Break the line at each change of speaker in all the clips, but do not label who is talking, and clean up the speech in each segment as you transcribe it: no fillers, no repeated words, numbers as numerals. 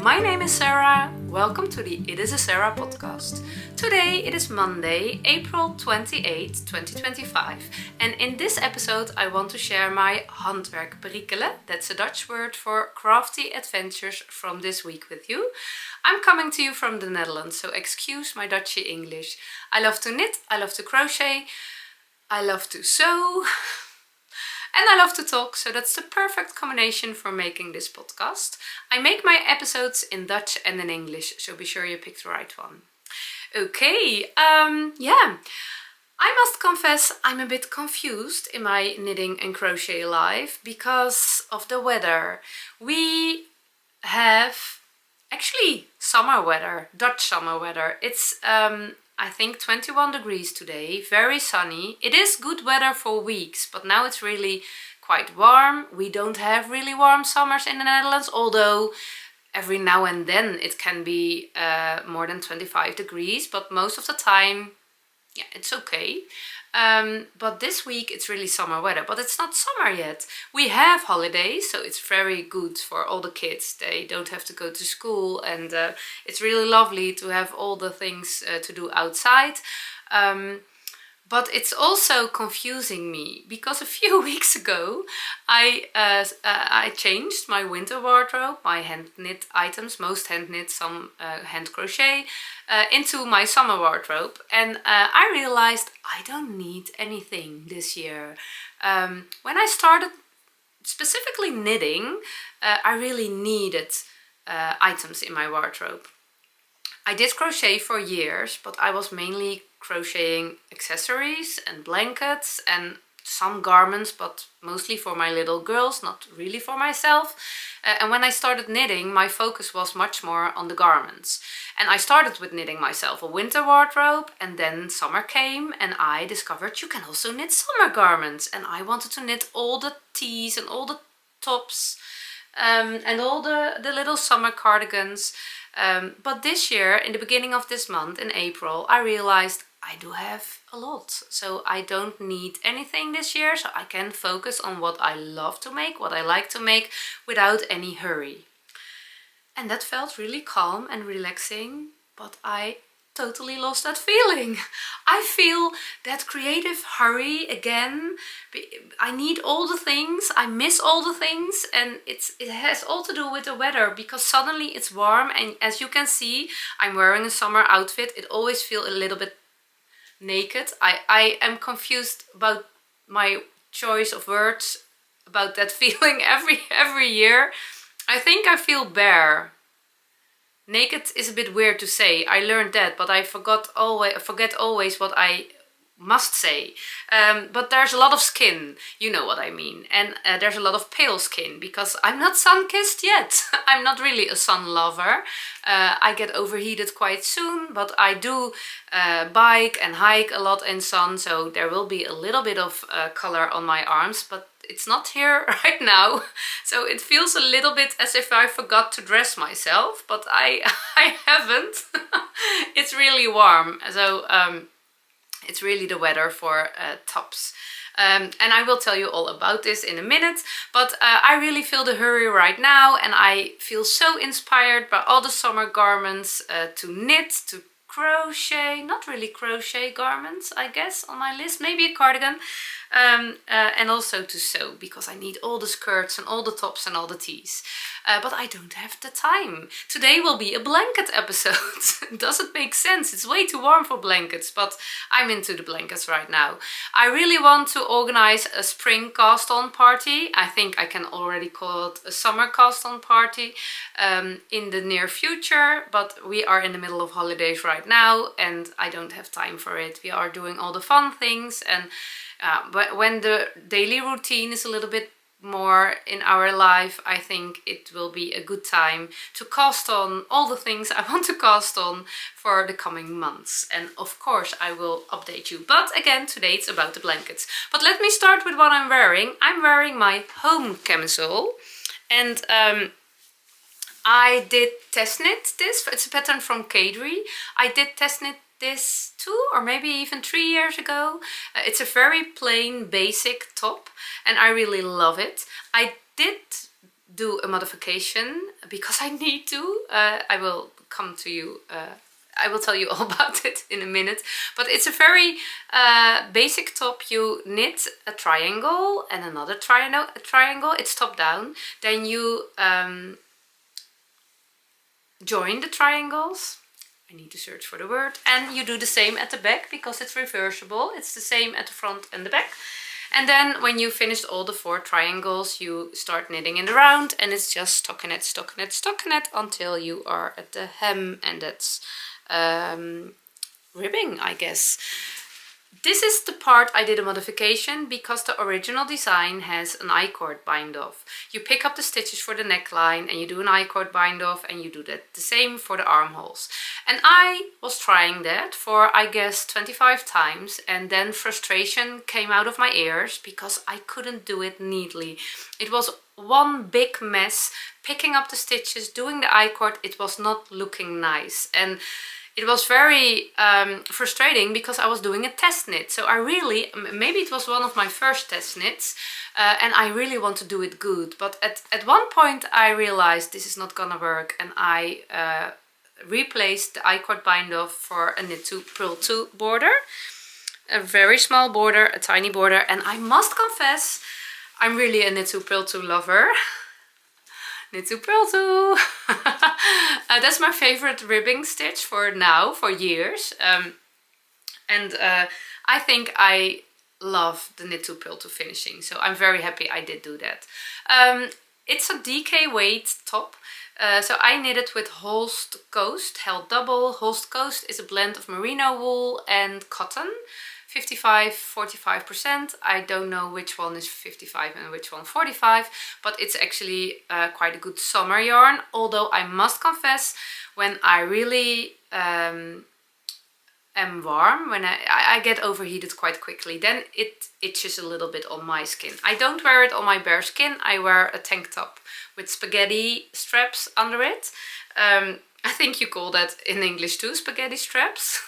my name is Sarah. Welcome to the It is a Sarah podcast. Today it is Monday, April 28, 2025, and in this episode I want to share my handwerk perikelen, that's a Dutch word for crafty adventures, from this week with you. I'm coming to you from the Netherlands, so excuse my Dutchy English. I love to knit, I love to crochet, I love to sew. And I love to talk, so that's the perfect combination for making this podcast. I make my episodes in Dutch and in English, so be sure you pick the right one. Okay, I must confess I'm a bit confused in my knitting and crochet life because of the weather. We have actually summer weather, Dutch summer weather. It's I think 21 degrees today, very sunny. It is good weather for weeks, but now it's really quite warm. We don't have really warm summers in the Netherlands, although every now and then it can be more than 25 degrees, but most of the time, yeah, it's okay. But this week it's really summer weather, but it's not summer yet. We have holidays, so it's very good for all the kids. They don't have to go to school, and it's really lovely to have all the things to do outside. But it's also confusing me because a few weeks ago I changed my winter wardrobe, my hand knit items, most hand knit, some hand crochet, into my summer wardrobe, and I realized I don't need anything this year. When I started specifically knitting, I really needed items in my wardrobe. I did crochet for years, but I was mainly crocheting accessories and blankets and some garments, but mostly for my little girls, not really for myself. And when I started knitting, my focus was much more on the garments. And I started with knitting myself a winter wardrobe, and then summer came and I discovered you can also knit summer garments. And I wanted to knit all the tees and all the tops and all the little summer cardigans. But this year, in the beginning of this month, in April, I realized I do have a lot. So I don't need anything this year, so I can focus on what I love to make, what I like to make, without any hurry. And that felt really calm and relaxing, but I totally lost that feeling. I feel that creative hurry again. I need all the things, I miss all the things, and it has all to do with the weather, because suddenly it's warm, and as you can see, I'm wearing a summer outfit. It always feels a little bit naked. I am confused about my choice of words about that feeling every year. I think I feel bare. Naked is a bit weird to say. I learned that, but I forget always what I must say. But there's a lot of skin, you know what I mean. And there's a lot of pale skin, because I'm not sun-kissed yet. I'm not really a sun lover. I get overheated quite soon, but I do bike and hike a lot in sun, so there will be a little bit of color on my arms, but it's not here right now. So it feels a little bit as if I forgot to dress myself, but I haven't. It's really warm, so it's really the weather for tops. And I will tell you all about this in a minute, but I really feel the hurry right now, and I feel so inspired by all the summer garments to knit, to crochet, not really crochet garments, I guess, on my list, maybe a cardigan, and also to sew, because I need all the skirts and all the tops and all the tees. But I don't have the time. Today will be a blanket episode. Does it make sense? It's way too warm for blankets, but I'm into the blankets right now. I really want to organize a spring cast-on party. I think I can already call it a summer cast-on party in the near future, but we are in the middle of holidays right now and I don't have time for it. We are doing all the fun things, and when the daily routine is a little bit more in our life, I think it will be a good time to cast on all the things I want to cast on for the coming months. And of course I will update you. But again, today it's about the blankets. But let me start with what I'm wearing. I'm wearing my home camisole, and I did test knit this. It's a pattern from Caidree. I did test knit this 2 or maybe even 3 years ago. It's a very plain basic top and I really love it. I did do a modification because I need to. I will come to you. I will tell you all about it in a minute. But it's a very basic top. You knit a triangle and another triangle. It's top down. Then you join the triangles. I need to search for the word. And you do the same at the back because it's reversible. It's the same at the front and the back. And then when you finished all the 4 triangles, you start knitting in the round, and it's just stockinette, stockinette, stockinette until you are at the hem, and that's ribbing, I guess. This is the part I did a modification because the original design has an I-cord bind off. You pick up the stitches for the neckline and you do an I-cord bind off, and you do that the same for the armholes. And I was trying that for, I guess, 25 times, and then frustration came out of my ears because I couldn't do it neatly. It was one big mess, picking up the stitches, doing the I-cord. It was not looking nice, and it was very frustrating because I was doing a test knit. So I really, maybe it was one of my first test knits, and I really want to do it good. But at one point I realized this is not gonna work, and I replaced the I-cord bind off for a knit to purl to border. A very small border, a tiny border, and I must confess, I'm really a knit to purl to lover. Knit to purl to. That's my favorite ribbing stitch for now, for years. I think I love the knit to purl to finishing, so I'm very happy I did do that. It's a DK weight top. So I knit it with Holst Coast, held double. Holst Coast is a blend of merino wool and cotton. 55-45%. I don't know which one is 55 and which one 45, but it's actually quite a good summer yarn. Although I must confess, when I really am warm, when I get overheated quite quickly, then it itches a little bit on my skin. I don't wear it on my bare skin. I wear a tank top with spaghetti straps under it. I think you call that in English too, spaghetti straps.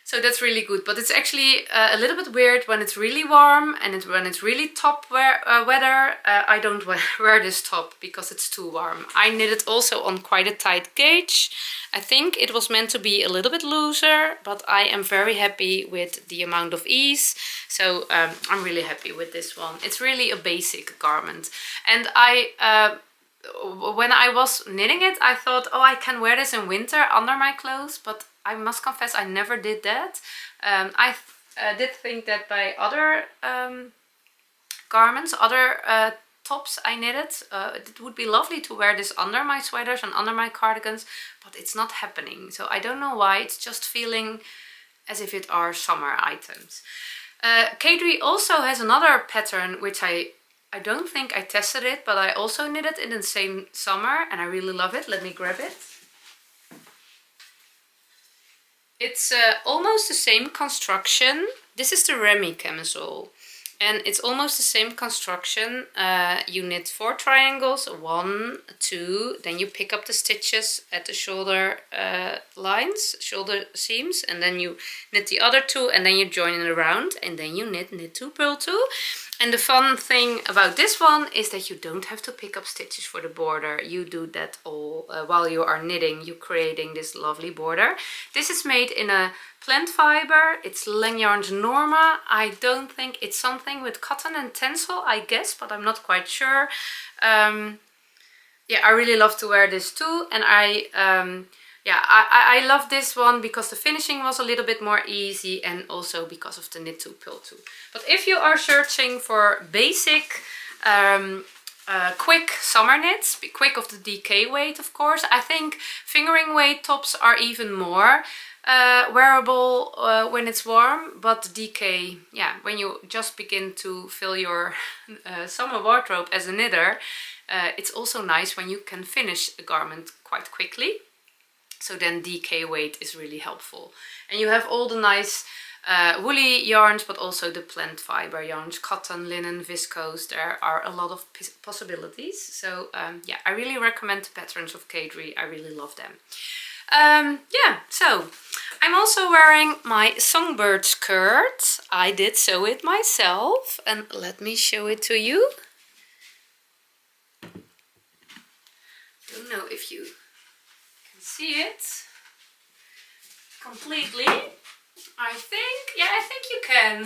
So that's really good, but it's actually a little bit weird when it's really warm and when it's really top weather. I don't wear this top because it's too warm. I knit it also on quite a tight gauge. I think it was meant to be a little bit looser, but I am very happy with the amount of ease. So I'm really happy with this one. It's really a basic garment. And when I was knitting it, I thought, oh, I can wear this in winter under my clothes, but I must confess I never did that. I did think that by other garments, other tops I knitted, it would be lovely to wear this under my sweaters and under my cardigans, but it's not happening. So I don't know why, it's just feeling as if it are summer items. Caidree also has another pattern which I don't think I tested it, but I also knit it in the same summer and I really love it. Let me grab it. It's almost the same construction. This is the Remy camisole, and it's almost the same construction. You knit 4 triangles, 1, 2, then you pick up the stitches at the shoulder lines, shoulder seams, and then you knit the other 2, and then you join it around, and then you knit to purl to. And the fun thing about this one is that you don't have to pick up stitches for the border. You do that all while you are knitting. You're creating this lovely border. This is made in a plant fiber. It's Langyarns Norma. I don't think it's something with cotton and tencel, I guess, but I'm not quite sure. Yeah, I really love to wear this too. And I love this one because the finishing was a little bit more easy and also because of the knit to purl to. But if you are searching for basic, quick summer knits, quick of the DK weight of course, I think fingering weight tops are even more wearable when it's warm, but DK, yeah, when you just begin to fill your summer wardrobe as a knitter, it's also nice when you can finish a garment quite quickly. So then DK weight is really helpful. And you have all the nice woolly yarns, but also the plant fiber yarns, cotton, linen, viscose. There are a lot of possibilities. So yeah, I really recommend the patterns of Caidree. I really love them. Yeah, so I'm also wearing my Songbird skirt. I did sew it myself and let me show it to you. don't know if you can see it completely. I think you can.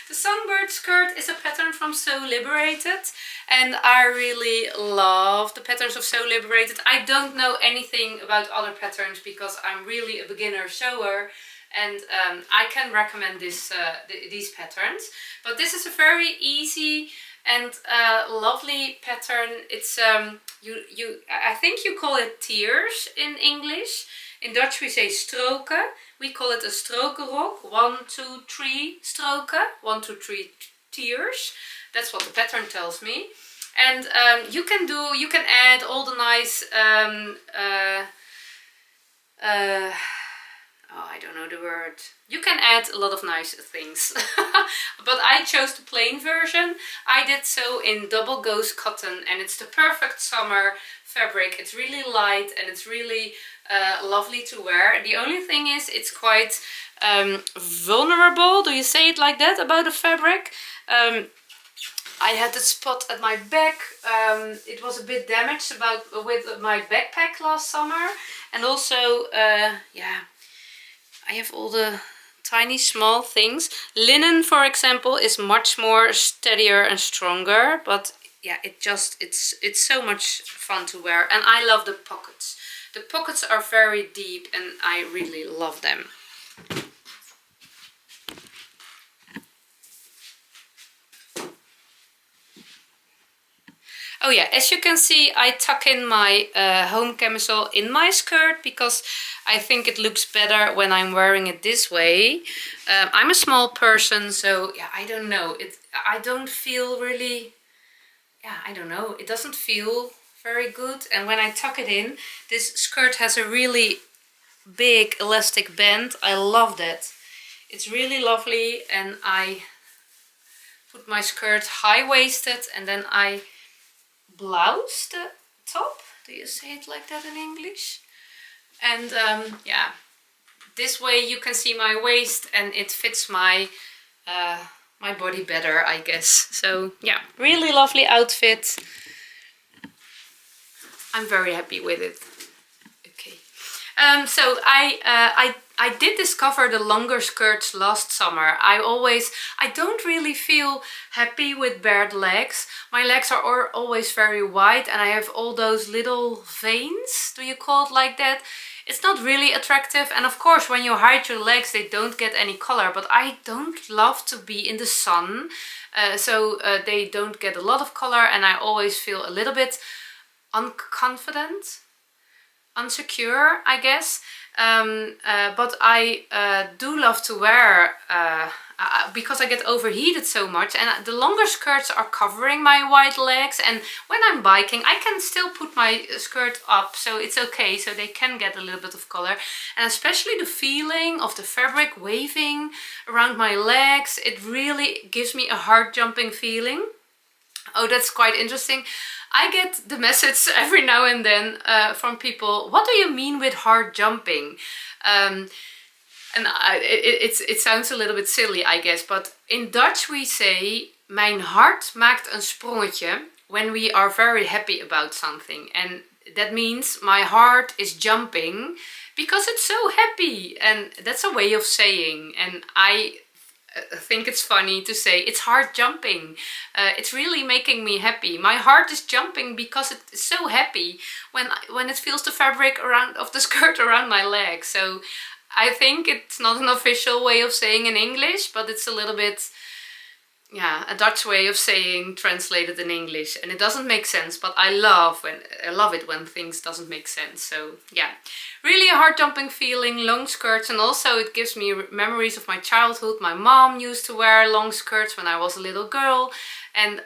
The Songbird skirt is a pattern from So Liberated, and I really love the patterns of So Liberated. I don't know anything about other patterns because I'm really a beginner sewer, and I can recommend these patterns. But this is a very easy and lovely pattern. It's I think you call it tiers in English. In Dutch we say stroken. We call it a strokenrok. 1, 2, 3 stroken. 1, 2, 3 tiers. That's what the pattern tells me. And you can add all the nice I don't know the word. You can add a lot of nice things. But I chose the plain version. I did so in double gauze cotton, and it's the perfect summer fabric. It's really light and it's really lovely to wear. The only thing is it's quite vulnerable. Do you say it like that about the fabric? I had a spot at my back. It was a bit damaged with my backpack last summer, and also yeah, I have all the tiny small things. Linen, for example, is much more steadier and stronger, but yeah, it's so much fun to wear, and I love the pockets. The pockets are very deep and I really love them. Oh yeah, as you can see, I tuck in my home camisole in my skirt because I think it looks better when I'm wearing it this way. I'm a small person, so yeah, I don't know. I don't feel really, yeah, I don't know. It doesn't feel very good. And when I tuck it in, this skirt has a really big elastic band. I love that. It's really lovely, and I put my skirt high-waisted, and then I blouse the top. Do you say it like that in English? And yeah, this way you can see my waist and it fits my my body better, I guess. So yeah, really lovely outfit. I'm very happy with it. Okay. So I did discover the longer skirts last summer. I don't really feel happy with bared legs. My legs are always very wide, and I have all those little veins. Do you call it like that? It's not really attractive, and of course when you hide your legs they don't get any color, but I don't love to be in the sun, so they don't get a lot of color, and I always feel a little bit unconfident, unsecure, I guess. But I do love to wear because I get overheated so much, and the longer skirts are covering my wide legs, and when I'm biking I can still put my skirt up, so it's okay, so they can get a little bit of color. And especially the feeling of the fabric waving around my legs, it really gives me a heart jumping feeling. Oh, that's quite interesting. I get the message every now and then from people, what do you mean with heart jumping? And it sounds a little bit silly, I guess, but in Dutch we say, mijn hart maakt een sprongetje, when we are very happy about something. And that means my heart is jumping because it's so happy. And that's a way of saying, and I think it's funny to say it's heart jumping. It's really making me happy. My heart is jumping because it's so happy when it feels the fabric of the skirt around my leg. So I think it's not an official way of saying in English, but it's a little bit, yeah, a Dutch way of saying translated in English, and it doesn't make sense, but I love it when things doesn't make sense. So yeah, really a heart-jumping feeling, long skirts, and also it gives me memories of my childhood. My mom used to wear long skirts when I was a little girl, and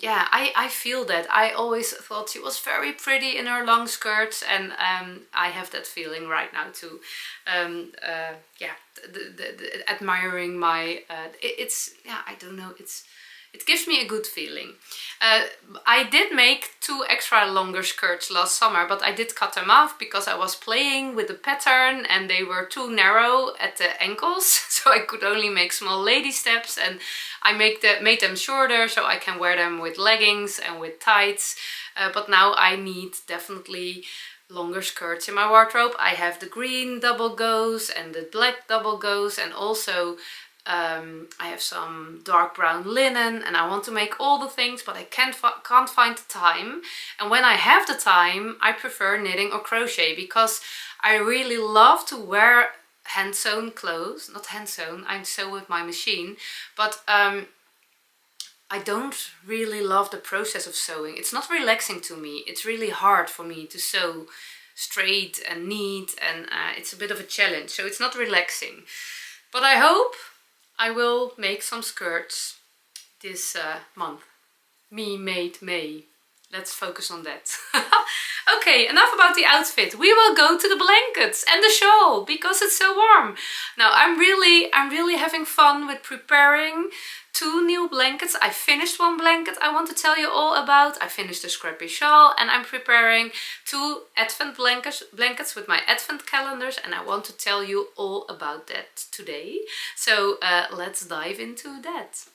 yeah, I feel that. I always thought she was very pretty in her long skirts, and I have that feeling right now too. Yeah, admiring my it's, yeah, I don't know, it's, it gives me a good feeling. I did make 2 extra longer skirts last summer, but I did cut them off because I was playing with the pattern and they were too narrow at the ankles, so I could only make small lady steps, and I made them shorter so I can wear them with leggings and with tights. But now I need definitely longer skirts in my wardrobe. I have the green double goes and the black double goes, and also I have some dark brown linen, and I want to make all the things, but I can't find the time. And when I have the time, I prefer knitting or crochet, because I really love to wear hand sewn clothes. Not hand sewn, I sew with my machine, but I don't really love the process of sewing. It's not relaxing to me. It's really hard for me to sew straight and neat, and it's a bit of a challenge, so it's not relaxing. But I hope I will make some skirts this month. Me made May. Let's focus on that. Okay, enough about the outfit. We will go to the blankets and the shawl because it's so warm. Now I'm really having fun with preparing 2 new blankets. I finished 1 blanket I want to tell you all about. I finished the Scrappy Shawl, and I'm preparing 2 advent blankets with my advent calendars, and I want to tell you all about that today. So let's dive into that.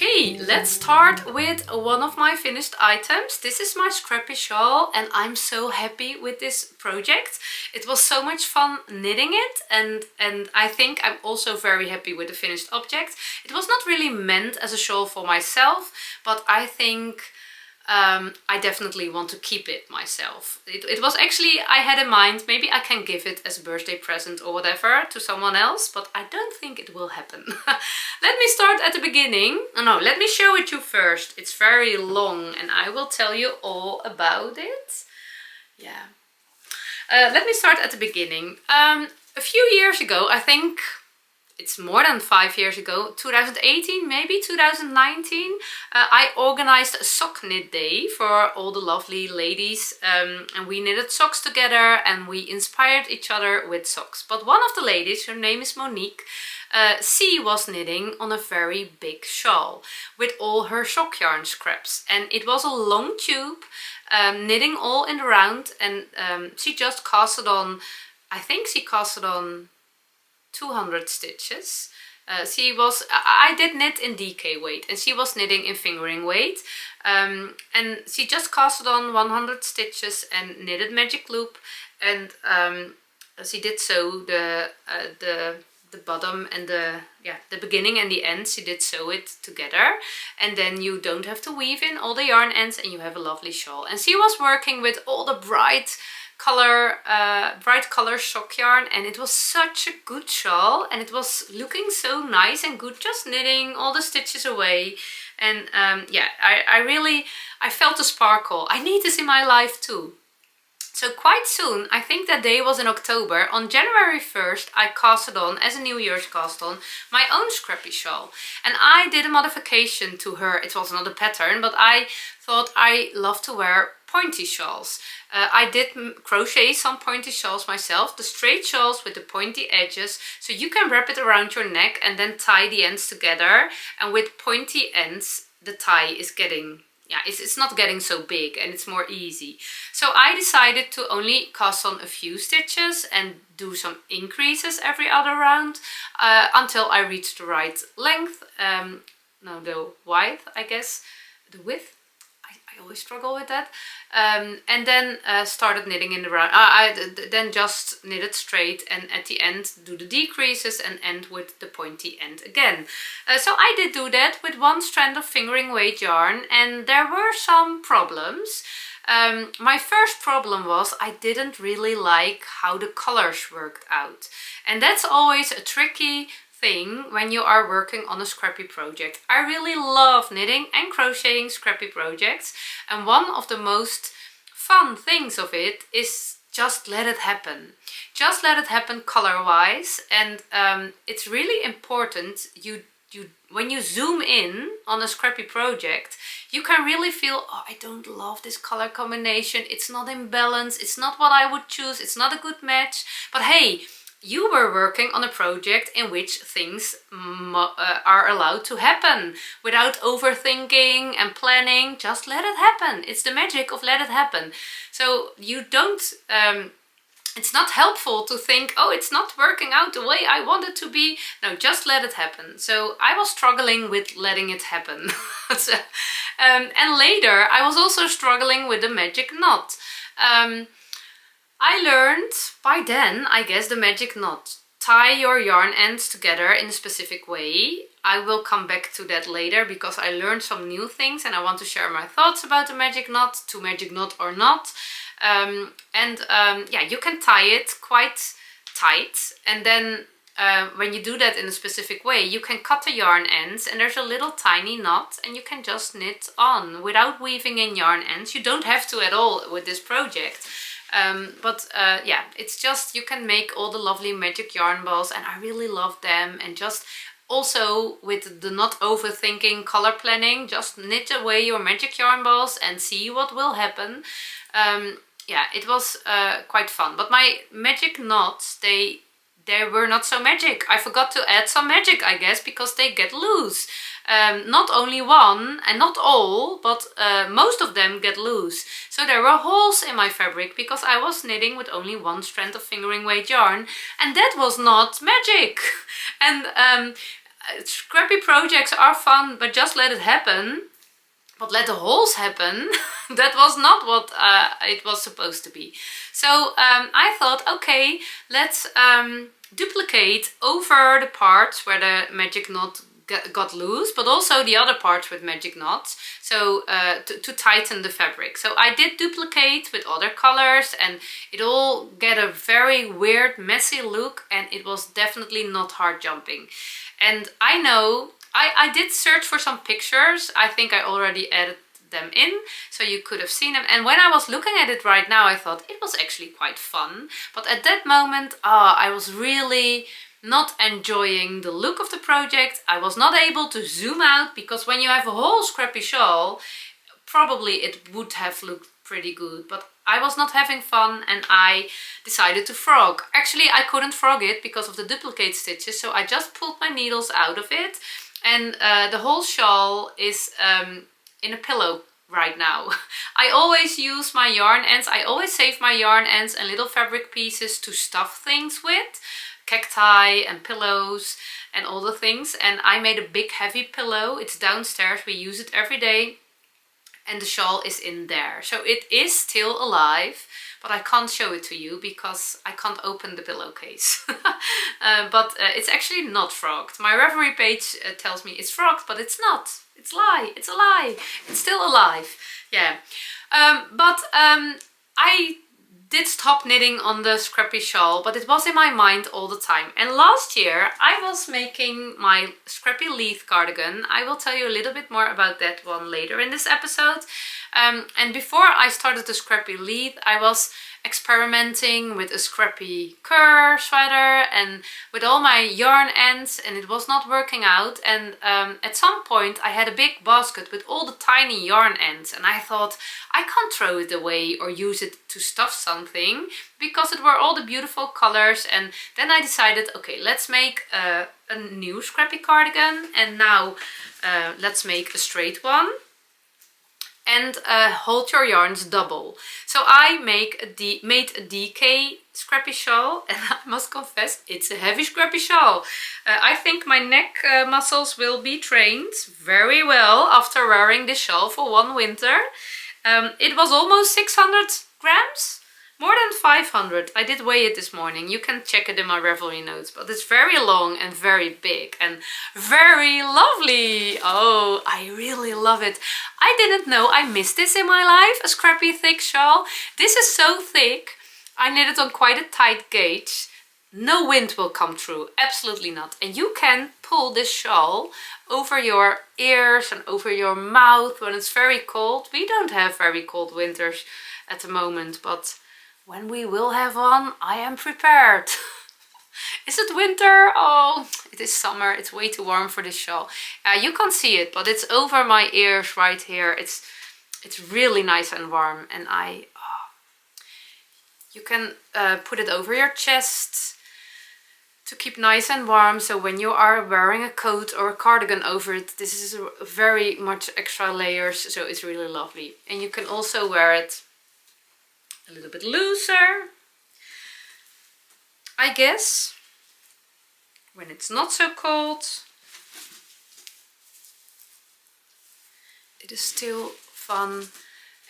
Okay, let's start with one of my finished items. This is my Scrappy Shawl, and I'm so happy with this project. It was so much fun knitting it, and I think I'm also very happy with the finished object. It was not really meant as a shawl for myself, but I think I definitely want to keep it myself. It was actually, I had in mind, maybe I can give it as a birthday present or whatever to someone else, but I don't think it will happen. Let me start at the beginning. No, let me show it you first. It's very long and I will tell you all about it. Yeah. Let me start at the beginning. A few years ago, I think it's more than 5 years ago, 2018, maybe 2019, I organized a sock knit day for all the lovely ladies, and we knitted socks together and we inspired each other with socks. But one of the ladies, her name is Monique, she was knitting on a very big shawl with all her sock yarn scraps, and it was a long tube, knitting all in the round, and she just casted on, I think she casted on 200 stitches. I did knit in DK weight and she was knitting in fingering weight, and she just casted on 100 stitches and knitted magic loop, and she did sew the bottom and the beginning and the end. She did sew it together, and then you don't have to weave in all the yarn ends and you have a lovely shawl. And she was working with all the bright color sock yarn, and it was such a good shawl, and it was looking so nice and good, just knitting all the stitches away. And yeah, I felt the sparkle. I need this in my life too. So quite soon, I think that day was in October, on January 1st, I casted on, as a New Year's cast on, my own Scrappy Shawl. And I did a modification to her. It was not a pattern, but I thought I love to wear pointy shawls. I did crochet some pointy shawls myself, the straight shawls with the pointy edges, so you can wrap it around your neck and then tie the ends together, and with pointy ends the tie is getting, yeah, it's not getting so big and it's more easy. So I decided to only cast on a few stitches and do some increases every other round until I reached the right length, no, the width, I guess, the width. I always struggle with that. And then started knitting in the round. I then just knitted straight, and at the end do the decreases and end with the pointy end again. So I did do that with 1 strand of fingering weight yarn, and there were some problems. My first problem was I didn't really like how the colors worked out, and that's always a tricky thing when you are working on a scrappy project. I really love knitting and crocheting scrappy projects, and one of the most fun things of it is just let it happen. Just let it happen color wise, and it's really important you when you zoom in on a scrappy project, you can really feel, oh, I don't love this color combination. It's not in balance. It's not what I would choose. It's not a good match. But hey, you were working on a project in which things are allowed to happen without overthinking and planning. Just let it happen. It's the magic of let it happen. So you don't... it's not helpful to think, oh, it's not working out the way I want it to be. No, just let it happen. So I was struggling with letting it happen. So, and later I was also struggling with the magic knot. I learned by then, I guess, the magic knot. Tie your yarn ends together in a specific way. I will come back to that later because I learned some new things and I want to share my thoughts about the magic knot, to magic knot or not. Yeah, you can tie it quite tight, and then when you do that in a specific way, you can cut the yarn ends and there's a little tiny knot and you can just knit on without weaving in yarn ends. You don't have to at all with this project. Yeah, it's just, you can make all the lovely magic yarn balls and I really love them. And just also with the not overthinking color planning, just knit away your magic yarn balls and see what will happen. Yeah, it was quite fun. But my magic knots, they were not so magic. I forgot to add some magic, I guess, because they get loose. Not only one, and not all, but most of them get loose. So there were holes in my fabric because I was knitting with only one strand of fingering weight yarn, and that was not magic. And scrappy projects are fun, but just let it happen. But let the holes happen. That was not what it was supposed to be. So I thought, okay, let's duplicate over the parts where the magic knot got loose, but also the other parts with magic knots, so to tighten the fabric. So I did duplicate with other colors and it all get a very weird, messy look, and it was definitely not hard jumping. And I know I did search for some pictures. I think I already added them in, so you could have seen them. And when I was looking at it right now, I thought it was actually quite fun. But at that moment, I was really not enjoying the look of the project. I was not able to zoom out because when you have a whole scrappy shawl, probably it would have looked pretty good. But I was not having fun and I decided to frog. Actually, I couldn't frog it because of the duplicate stitches, so I just pulled my needles out of it. And the whole shawl is in a pillow right now. I always use my yarn ends. I always save my yarn ends and little fabric pieces to stuff things with. Cacti and pillows and all the things. And I made a big heavy pillow. It's downstairs. We use it every day. And the shawl is in there. So it is still alive. But I can't show it to you because I can't open the pillowcase. But it's actually not frogged. My Ravelry page tells me it's frogged, but it's not. It's a lie. It's a lie. It's still alive. Yeah. I did stop knitting on the scrappy shawl, but it was in my mind all the time. And last year I was making my scrappy Leith cardigan. I will tell you a little bit more about that one later in this episode. And before I started the scrappy Leith, I was experimenting with a scrappy Kerr sweater and with all my yarn ends, and it was not working out. And at some point I had a big basket with all the tiny yarn ends, and I thought I can't throw it away or use it to stuff something because it were all the beautiful colors. And then I decided, okay, let's make a new scrappy cardigan, and now let's make a straight one. And hold your yarns double. So I made a DK scrappy shawl, and I must confess, it's a heavy scrappy shawl. I think my neck muscles will be trained very well after wearing this shawl for one winter. It was almost 600 grams. More than 500. I did weigh it this morning. You can check it in my Ravelry notes. But it's very long and very big and very lovely. Oh, I really love it. I didn't know I missed this in my life, a scrappy thick shawl. This is so thick. I knit it on quite a tight gauge. No wind will come through. Absolutely not. And you can pull this shawl over your ears and over your mouth when it's very cold. We don't have very cold winters at the moment, but when we will have one, I am prepared. Is it winter? Oh, it is summer. It's way too warm for this shawl. You can't see it, but it's over my ears right here. It's really nice and warm, and you can put it over your chest to keep nice and warm. So when you are wearing a coat or a cardigan over it, this is a very much extra layers, so it's really lovely. And you can also wear it a little bit looser, I guess, when it's not so cold. It is still fun.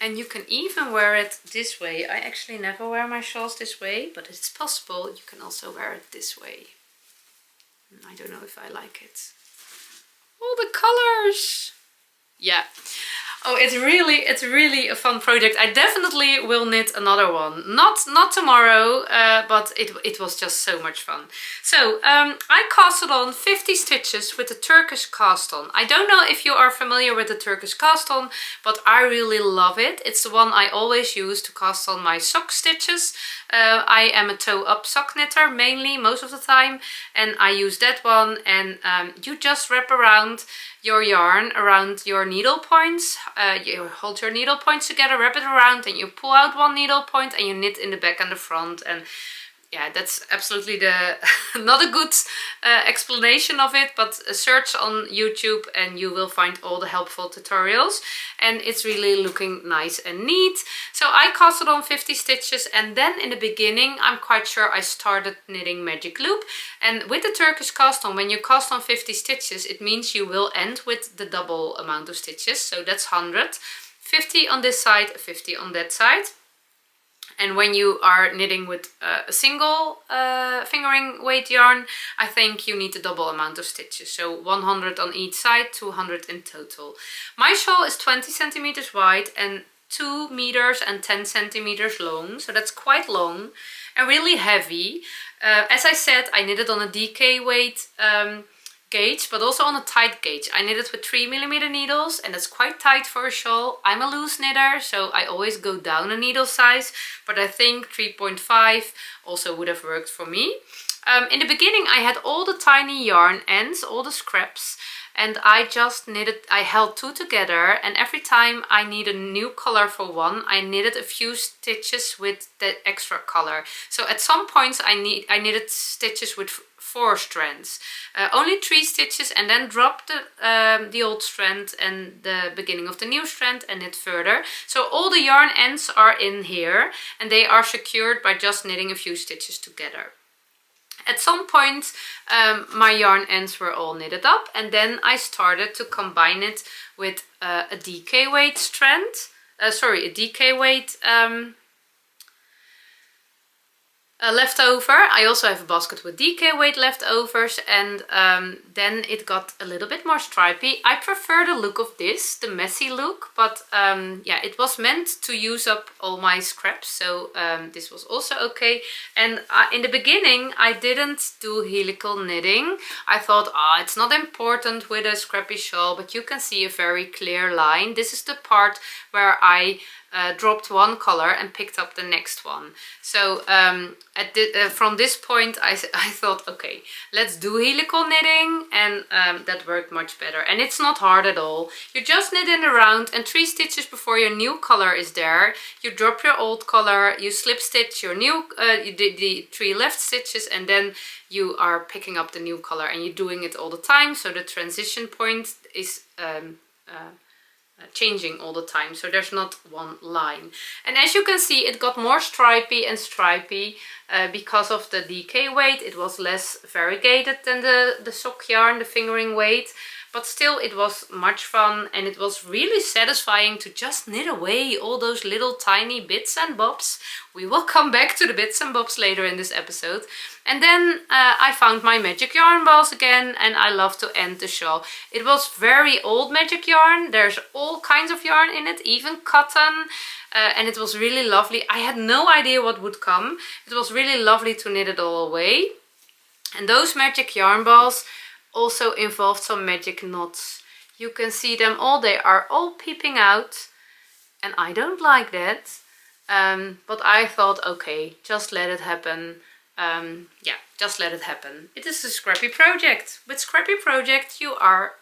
And you can even wear it this way. I actually never wear my shawls this way, but it's possible. You can also wear it this way. I don't know if I like it. All the colors! Yeah. Oh, it's really a fun project. I definitely will knit another one. Not tomorrow, but it was just so much fun. So I casted on 50 stitches with the Turkish cast on. I don't know if you are familiar with the Turkish cast on, but I really love it. It's the one I always use to cast on my sock stitches. I am a toe up sock knitter mainly most of the time, and I use that one. And you just wrap around your yarn around your needle points. You hold your needle points together, wrap it around, and you pull out one needle point and you knit in the back and the front. And yeah, that's absolutely the not a good explanation of it, but search on YouTube and you will find all the helpful tutorials, and it's really looking nice and neat. So I casted on 50 stitches, and then in the beginning I'm quite sure I started knitting magic loop. And with the Turkish cast on, when you cast on 50 stitches, it means you will end with the double amount of stitches, so that's 100. 50 on this side, 50 on that side. And when you are knitting with a single fingering weight yarn, I think you need a double amount of stitches. So 100 on each side, 200 in total. My shawl is 20 centimeters wide and 2 meters and 10 centimeters long. So that's quite long and really heavy. As I said, I knitted on a DK weight gauge, but also on a tight gauge. I knitted with 3mm needles, and that's quite tight for a shawl. I'm a loose knitter, so I always go down a needle size, but I think 3.5 also would have worked for me. In the beginning I had all the tiny yarn ends, all the scraps, and I just knitted, I held two together, and every time I need a new color for one, I knitted a few stitches with that extra color. So at some points I knitted stitches with 4 strands, only 3 stitches, and then dropped the old strand and the beginning of the new strand and knit further. So all the yarn ends are in here, and they are secured by just knitting a few stitches together. At some point my yarn ends were all knitted up, and then I started to combine it with a DK weight strand, a DK weight leftover. I also have a basket with DK weight leftovers, and then it got a little bit more stripy. I prefer the look of this, the messy look, but yeah, it was meant to use up all my scraps, so this was also okay. And in the beginning I didn't do helical knitting. I thought, it's not important with a scrappy shawl, but you can see a very clear line. This is the part where I dropped one color and picked up the next one. So from this point I thought, okay, let's do helical knitting, and that worked much better. And it's not hard at all. You just knit in a round, and 3 stitches before your new color is there, you drop your old color, you slip stitch your new, you did the 3 left stitches, and then you are picking up the new color, and you're doing it all the time. So the transition point is changing all the time, so there's not one line. And as you can see, it got more stripy and stripy because of the DK weight. It was less variegated than the sock yarn, the fingering weight, but still it was much fun, and it was really satisfying to just knit away all those little tiny bits and bobs. We will come back to the bits and bobs later in this episode. And then I found my magic yarn balls again, and I love to end the shawl. It was very old magic yarn. There's all kinds of yarn in it, even cotton, and it was really lovely. I had no idea what would come. It was really lovely to knit it all away. And those magic yarn balls also involved some magic knots. You can see them all. They are all peeping out, and I don't like that. But I thought, okay, just let it happen. Yeah, just let it happen. It is a Scrappy project. With Scrappy project you are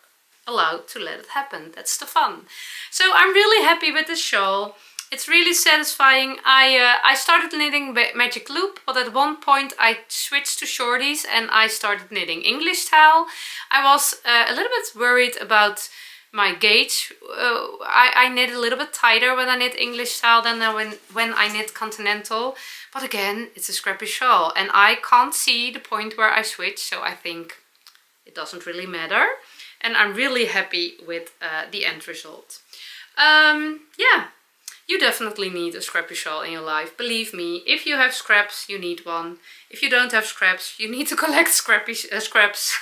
allowed to let it happen. That's the fun. So I'm really happy with this shawl. It's really satisfying. I started knitting Magic Loop, but at one point I switched to shorties and I started knitting English style. I was a little bit worried about my gauge. I knit a little bit tighter when I knit English style than when I knit continental. But again, it's a Scrappy shawl and I can't see the point where I switch, so I think it doesn't really matter. And I'm really happy with the end result. Yeah. You definitely need a Scrappy shawl in your life. Believe me, if you have scraps, you need one. If you don't have scraps, you need to collect scraps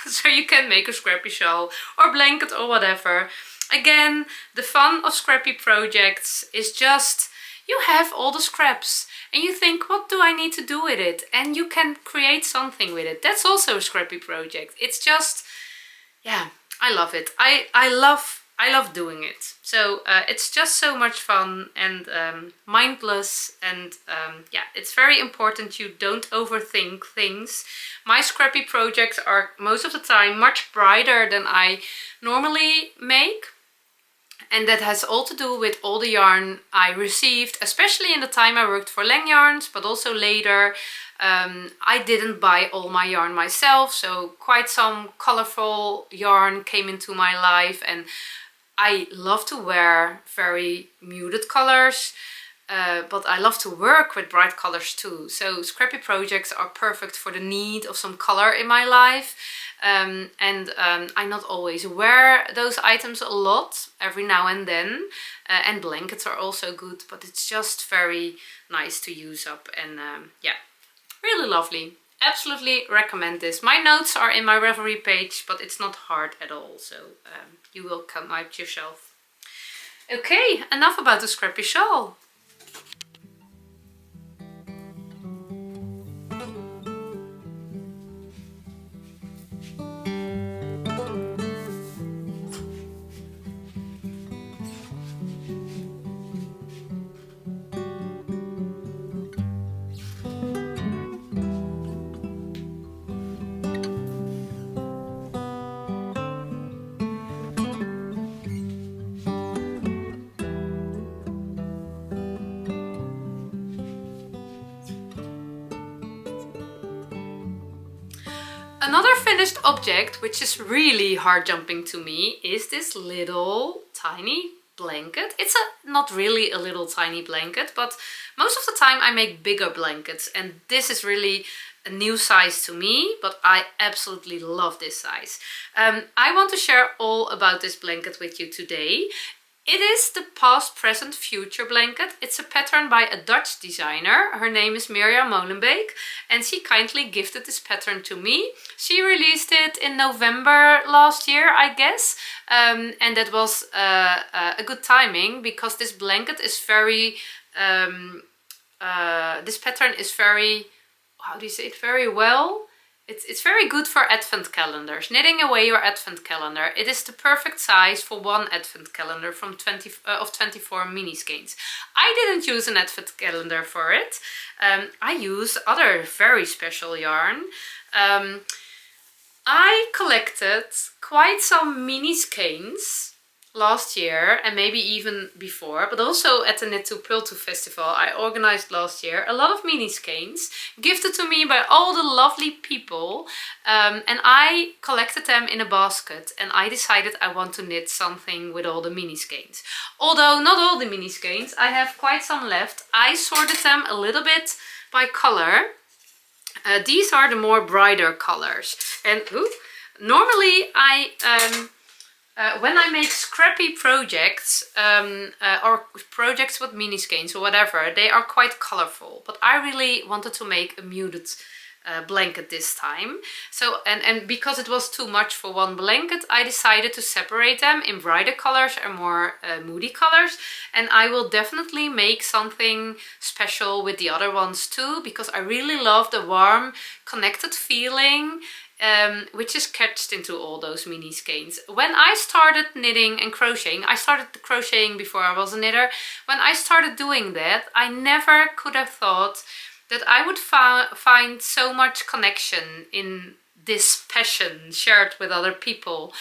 so you can make a Scrappy shawl or blanket or whatever. Again, the fun of Scrappy projects is just you have all the scraps and you think, what do I need to do with it? And you can create something with it. That's also a Scrappy project. It's just, yeah, I love it. I love doing it. So it's just so much fun and mindless, and yeah, it's very important you don't overthink things. My Scrappy projects are most of the time much brighter than I normally make. And that has all to do with all the yarn I received, especially in the time I worked for Lang Yarns, but also later. I didn't buy all my yarn myself, so quite some colorful yarn came into my life, and I love to wear very muted colors, but I love to work with bright colors too. So Scrappy projects are perfect for the need of some color in my life. I not always wear those items a lot, every now and then. And blankets are also good, but it's just very nice to use up. And yeah, really lovely. Absolutely recommend this. My notes are in my Ravelry page, but it's not hard at all, so you will come out yourself. Okay, enough about the Scrappy shawl. Another finished object, which is really hard jumping to me, is this little tiny blanket. It's not really a little tiny blanket, but most of the time I make bigger blankets, and this is really a new size to me, but I absolutely love this size. I want to share all about this blanket with you today. It is the Past, Present, Future blanket. It's a pattern by a Dutch designer. Her name is Mirjam Molenbeek, and she kindly gifted this pattern to me. She released it in November last year, I guess, and that was a good timing, because this blanket is very, this pattern is very, how do you say it, very well. It's very good for advent calendars, knitting away your advent calendar. It is the perfect size for one advent calendar from 24 mini skeins. I didn't use an advent calendar for it. I use other very special yarn. I collected quite some mini skeins last year, and maybe even before, but also at the Knit to Purl to festival I organized last year. A lot of mini skeins gifted to me by all the lovely people, and I collected them in a basket, and I decided I want to knit something with all the mini skeins. Although not all the mini skeins, I have quite some left. I sorted them a little bit by color. These are the more brighter colors, and normally when I make scrappy projects or projects with mini skeins or whatever, they are quite colorful. But I really wanted to make a muted blanket this time. So and because it was too much for one blanket, I decided to separate them in brighter colors and more moody colors. And I will definitely make something special with the other ones too, because I really love the warm, connected feeling which is catched into all those mini skeins. When I started knitting and crocheting, I started crocheting before I was a knitter. When I started doing that, I never could have thought that I would find so much connection in this passion shared with other people.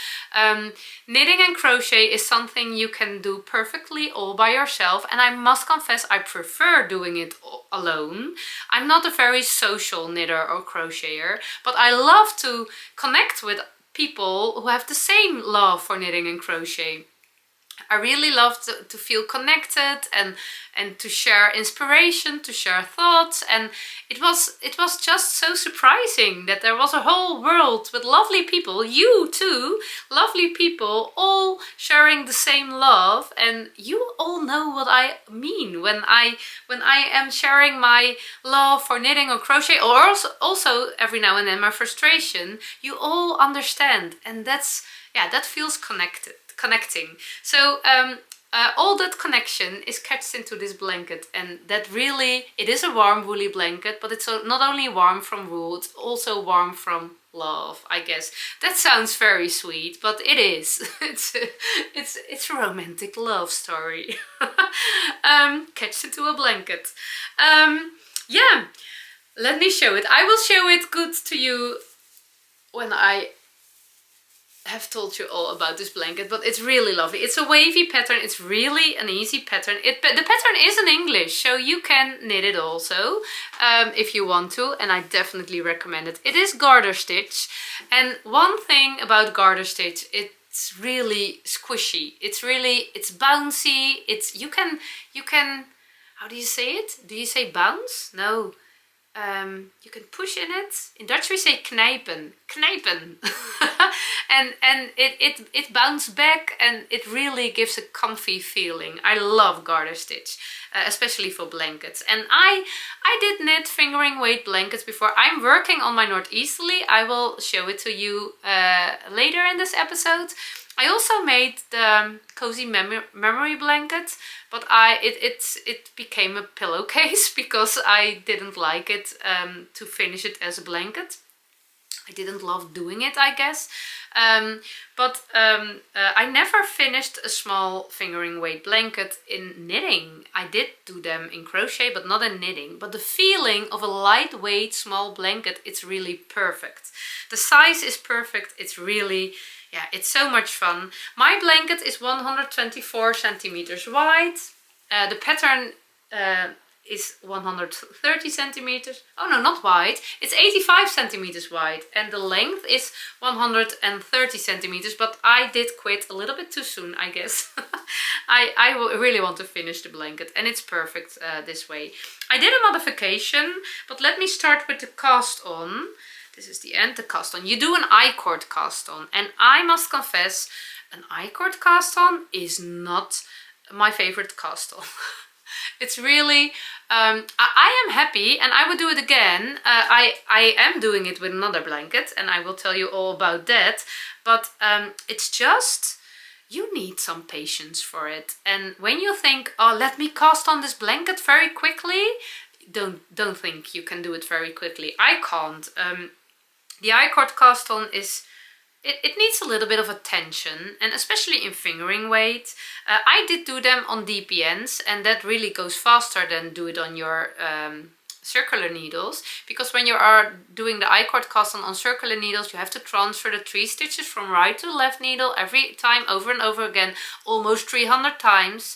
Knitting and crochet is something you can do perfectly all by yourself, and I must confess I prefer doing it alone. I'm not a very social knitter or crocheter, but I love to connect with people who have the same love for knitting and crochet. I really love to feel connected and to share inspiration, to share thoughts, and it was just so surprising that there was a whole world with lovely people, you too, lovely people, all sharing the same love. And you all know what I mean when I am sharing my love for knitting or crochet, or also every now and then my frustration. You all understand, and that feels connecting. So all that connection is catched into this blanket, and that really, it is a warm woolly blanket, but it's not only warm from wool, it's also warm from love, I guess. That sounds very sweet, but it is. It's a romantic love story. Catched into a blanket. Yeah, let me show it. I will show it good to you when I have told you all about this blanket, but it's really lovely. It's a wavy pattern. It's really an easy pattern. The pattern is in English, so you can knit it also if you want to, and I definitely recommend it. It is garter stitch, and one thing about garter stitch, it's really squishy. It's bouncy. You can, how do you say it? Do you say bounce? No. You can push in it. In Dutch we say knijpen. and it bounces back, and it really gives a comfy feeling. I love garter stitch, especially for blankets. And I did knit fingering weight blankets before. I'm working on my Northeasterly. I will show it to you later in this episode. I also made the cozy memory blanket, but it became a pillowcase because I didn't like it to finish it as a blanket. I didn't love doing it, I guess. But I never finished a small fingering weight blanket in knitting. I did do them in crochet, but not in knitting. But the feeling of a lightweight small blanket, it's really perfect. The size is perfect. It's really, yeah, it's so much fun. My blanket is 124 centimeters wide. The pattern is 130 centimeters. Oh no, not wide. It's 85 centimeters wide, and the length is 130 centimeters, but I did quit a little bit too soon, I guess. I really want to finish the blanket, and it's perfect this way. I did a modification, but let me start with the cast on. This is the end, the cast on. You do an I-cord cast on, and I must confess, an I-cord cast on is not my favorite cast on. It's really, I am happy, and I would do it again. I am doing it with another blanket, and I will tell you all about that. But it's just, you need some patience for it. And when you think, oh, let me cast on this blanket very quickly, don't think you can do it very quickly. I can't. The I-cord cast on is, it needs a little bit of attention, and especially in fingering weight. I did do them on DPNs, and that really goes faster than do it on your circular needles, because when you are doing the I-cord cast on circular needles, you have to transfer the 3 stitches from right to left needle every time, over and over again, almost 300 times.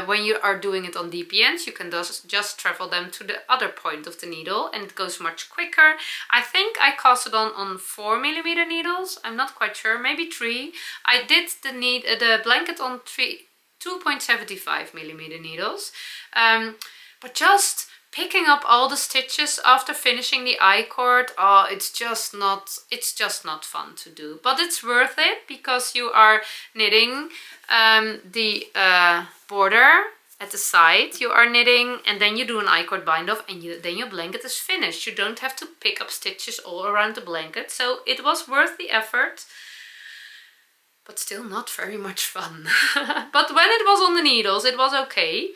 When you are doing it on DPNs, you can just travel them to the other point of the needle, and it goes much quicker. I think I cast it on 4mm needles. I'm not quite sure, maybe 3. I did the blanket on 2.75mm needles, but just picking up all the stitches after finishing the I-cord, oh, it's just not fun to do. But it's worth it, because you are knitting the border at the side, you are knitting, and then you do an I-cord bind off, and then your blanket is finished. You don't have to pick up stitches all around the blanket, so it was worth the effort, but still not very much fun. But when it was on the needles, it was okay.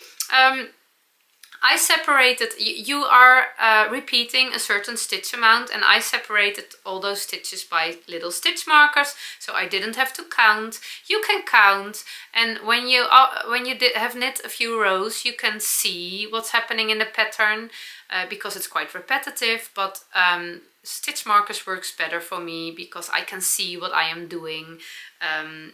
I separated, you are repeating a certain stitch amount, and I separated all those stitches by little stitch markers, so I didn't have to count. You can count, and when you have knit a few rows, you can see what's happening in the pattern. because it's quite repetitive, but stitch markers works better for me because I can see what I am doing.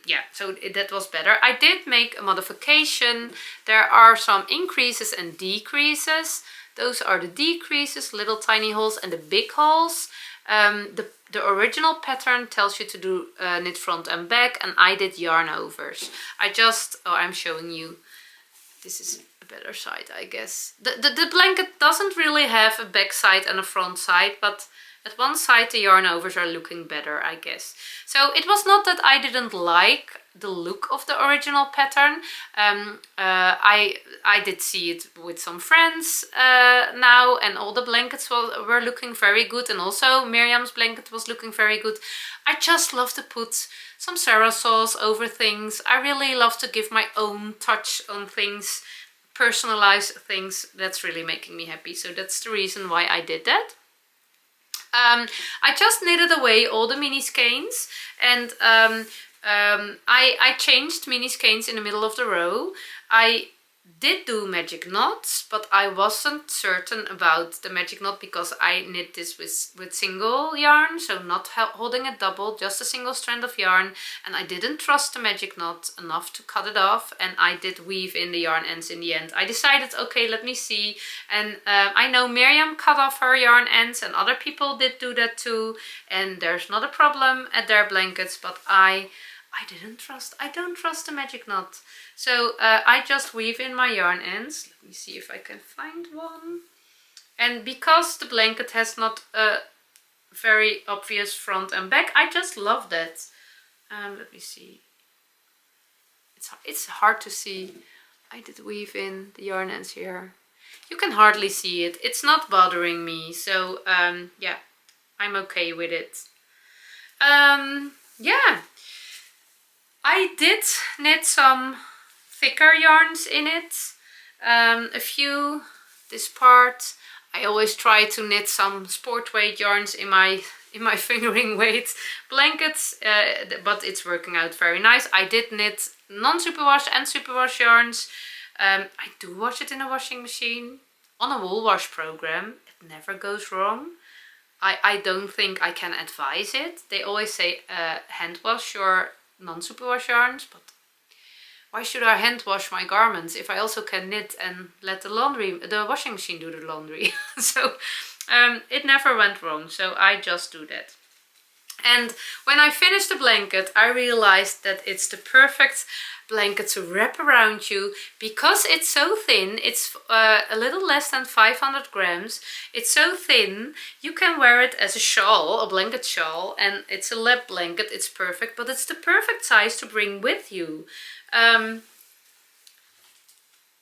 Yeah, so that was better. I did make a modification. There are some increases and decreases. Those are the decreases, little tiny holes, and the big holes. The original pattern tells you to do knit front and back, and I did yarn overs. I'm showing you. This is a better side, I guess. The blanket doesn't really have a back side and a front side, but at one side the yarn overs are looking better, I guess. So it was not that I didn't like the look of the original pattern. I did see it with some friends now, and all the blankets were looking very good, and also Mirjam's blanket was looking very good. I just love to put some Sarasols over things. I really love to give my own touch on things, personalize things. That's really making me happy. So that's the reason why I did that. I just knitted away all the mini skeins, and I changed mini skeins in the middle of the row. I did do magic knots, but I wasn't certain about the magic knot because I knit this with single yarn, so not holding a double, just a single strand of yarn, and I didn't trust the magic knot enough to cut it off, and I did weave in the yarn ends in the end. I decided, okay, let me see, and I know Mirjam cut off her yarn ends, and other people did do that too, and there's not a problem at their blankets, but I don't trust the magic knot. So I just weave in my yarn ends. Let me see if I can find one. And because the blanket has not a very obvious front and back, I just love that. Let me see. It's hard to see. I did weave in the yarn ends here. You can hardly see it. It's not bothering me. So yeah, I'm okay with it. Yeah. I did knit some thicker yarns in it, a few, this part. I always try to knit some sport weight yarns in my fingering weight blankets, but it's working out very nice. I did knit non-superwash and superwash yarns. I do wash it in a washing machine on a wool wash program. It never goes wrong. I don't think I can advise it. They always say hand wash your non-superwash yarns, but why should I hand wash my garments if I also can knit and let the washing machine do the laundry? So it never went wrong, so I just do that. And when I finished the blanket, I realized that it's the perfect blanket to wrap around you because it's so thin. It's a little less than 500 grams. It's so thin, you can wear it as a shawl, a blanket shawl, and it's a lap blanket. It's perfect, but it's the perfect size to bring with you.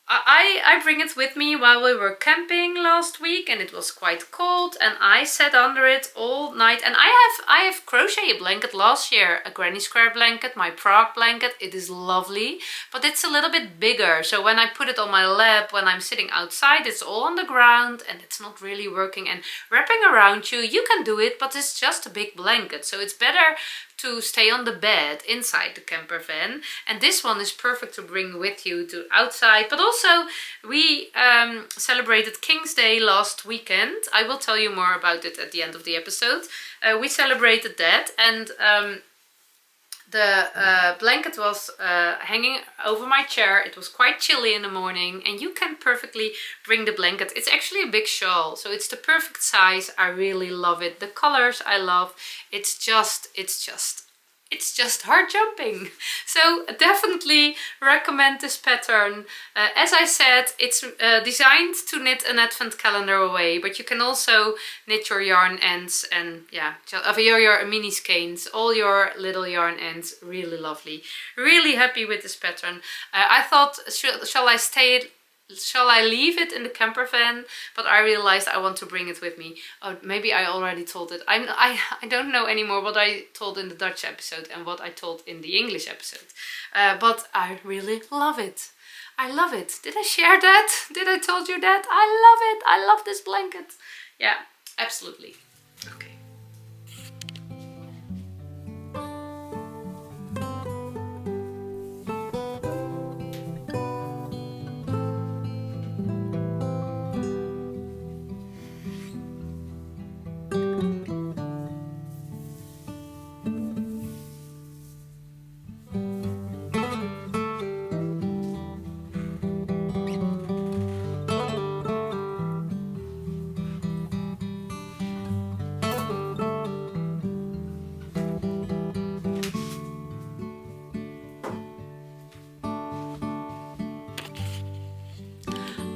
I bring it with me while we were camping last week, and it was quite cold, and I sat under it all night. And I have crocheted a blanket last year, a granny square blanket, my Prague blanket. It is lovely, but it's a little bit bigger. So when I put it on my lap, when I'm sitting outside, it's all on the ground and it's not really working. And wrapping around you, you can do it, but it's just a big blanket. So it's better to stay on the bed inside the camper van, and this one is perfect to bring with you to outside. But also we celebrated King's Day last weekend. I will tell you more about it at the end of the episode. We celebrated that, and the blanket was hanging over my chair. It was quite chilly in the morning, and you can perfectly bring the blanket. It's actually a big shawl, so it's the perfect size. I really love it. The colors I love. It's just heart jumping. So definitely recommend this pattern. As I said, it's designed to knit an advent calendar away, but you can also knit your yarn ends and your mini skeins, all your little yarn ends. Really lovely. Really happy with this pattern. I thought, shall I leave it in the camper van? But I realized I want to bring it with me. Oh, maybe I already told it. I don't know anymore what I told in the Dutch episode and what I told in the English episode. But I really love it. I love it. Did I share that? Did I told you that? I love it. I love this blanket. Yeah, absolutely. Okay.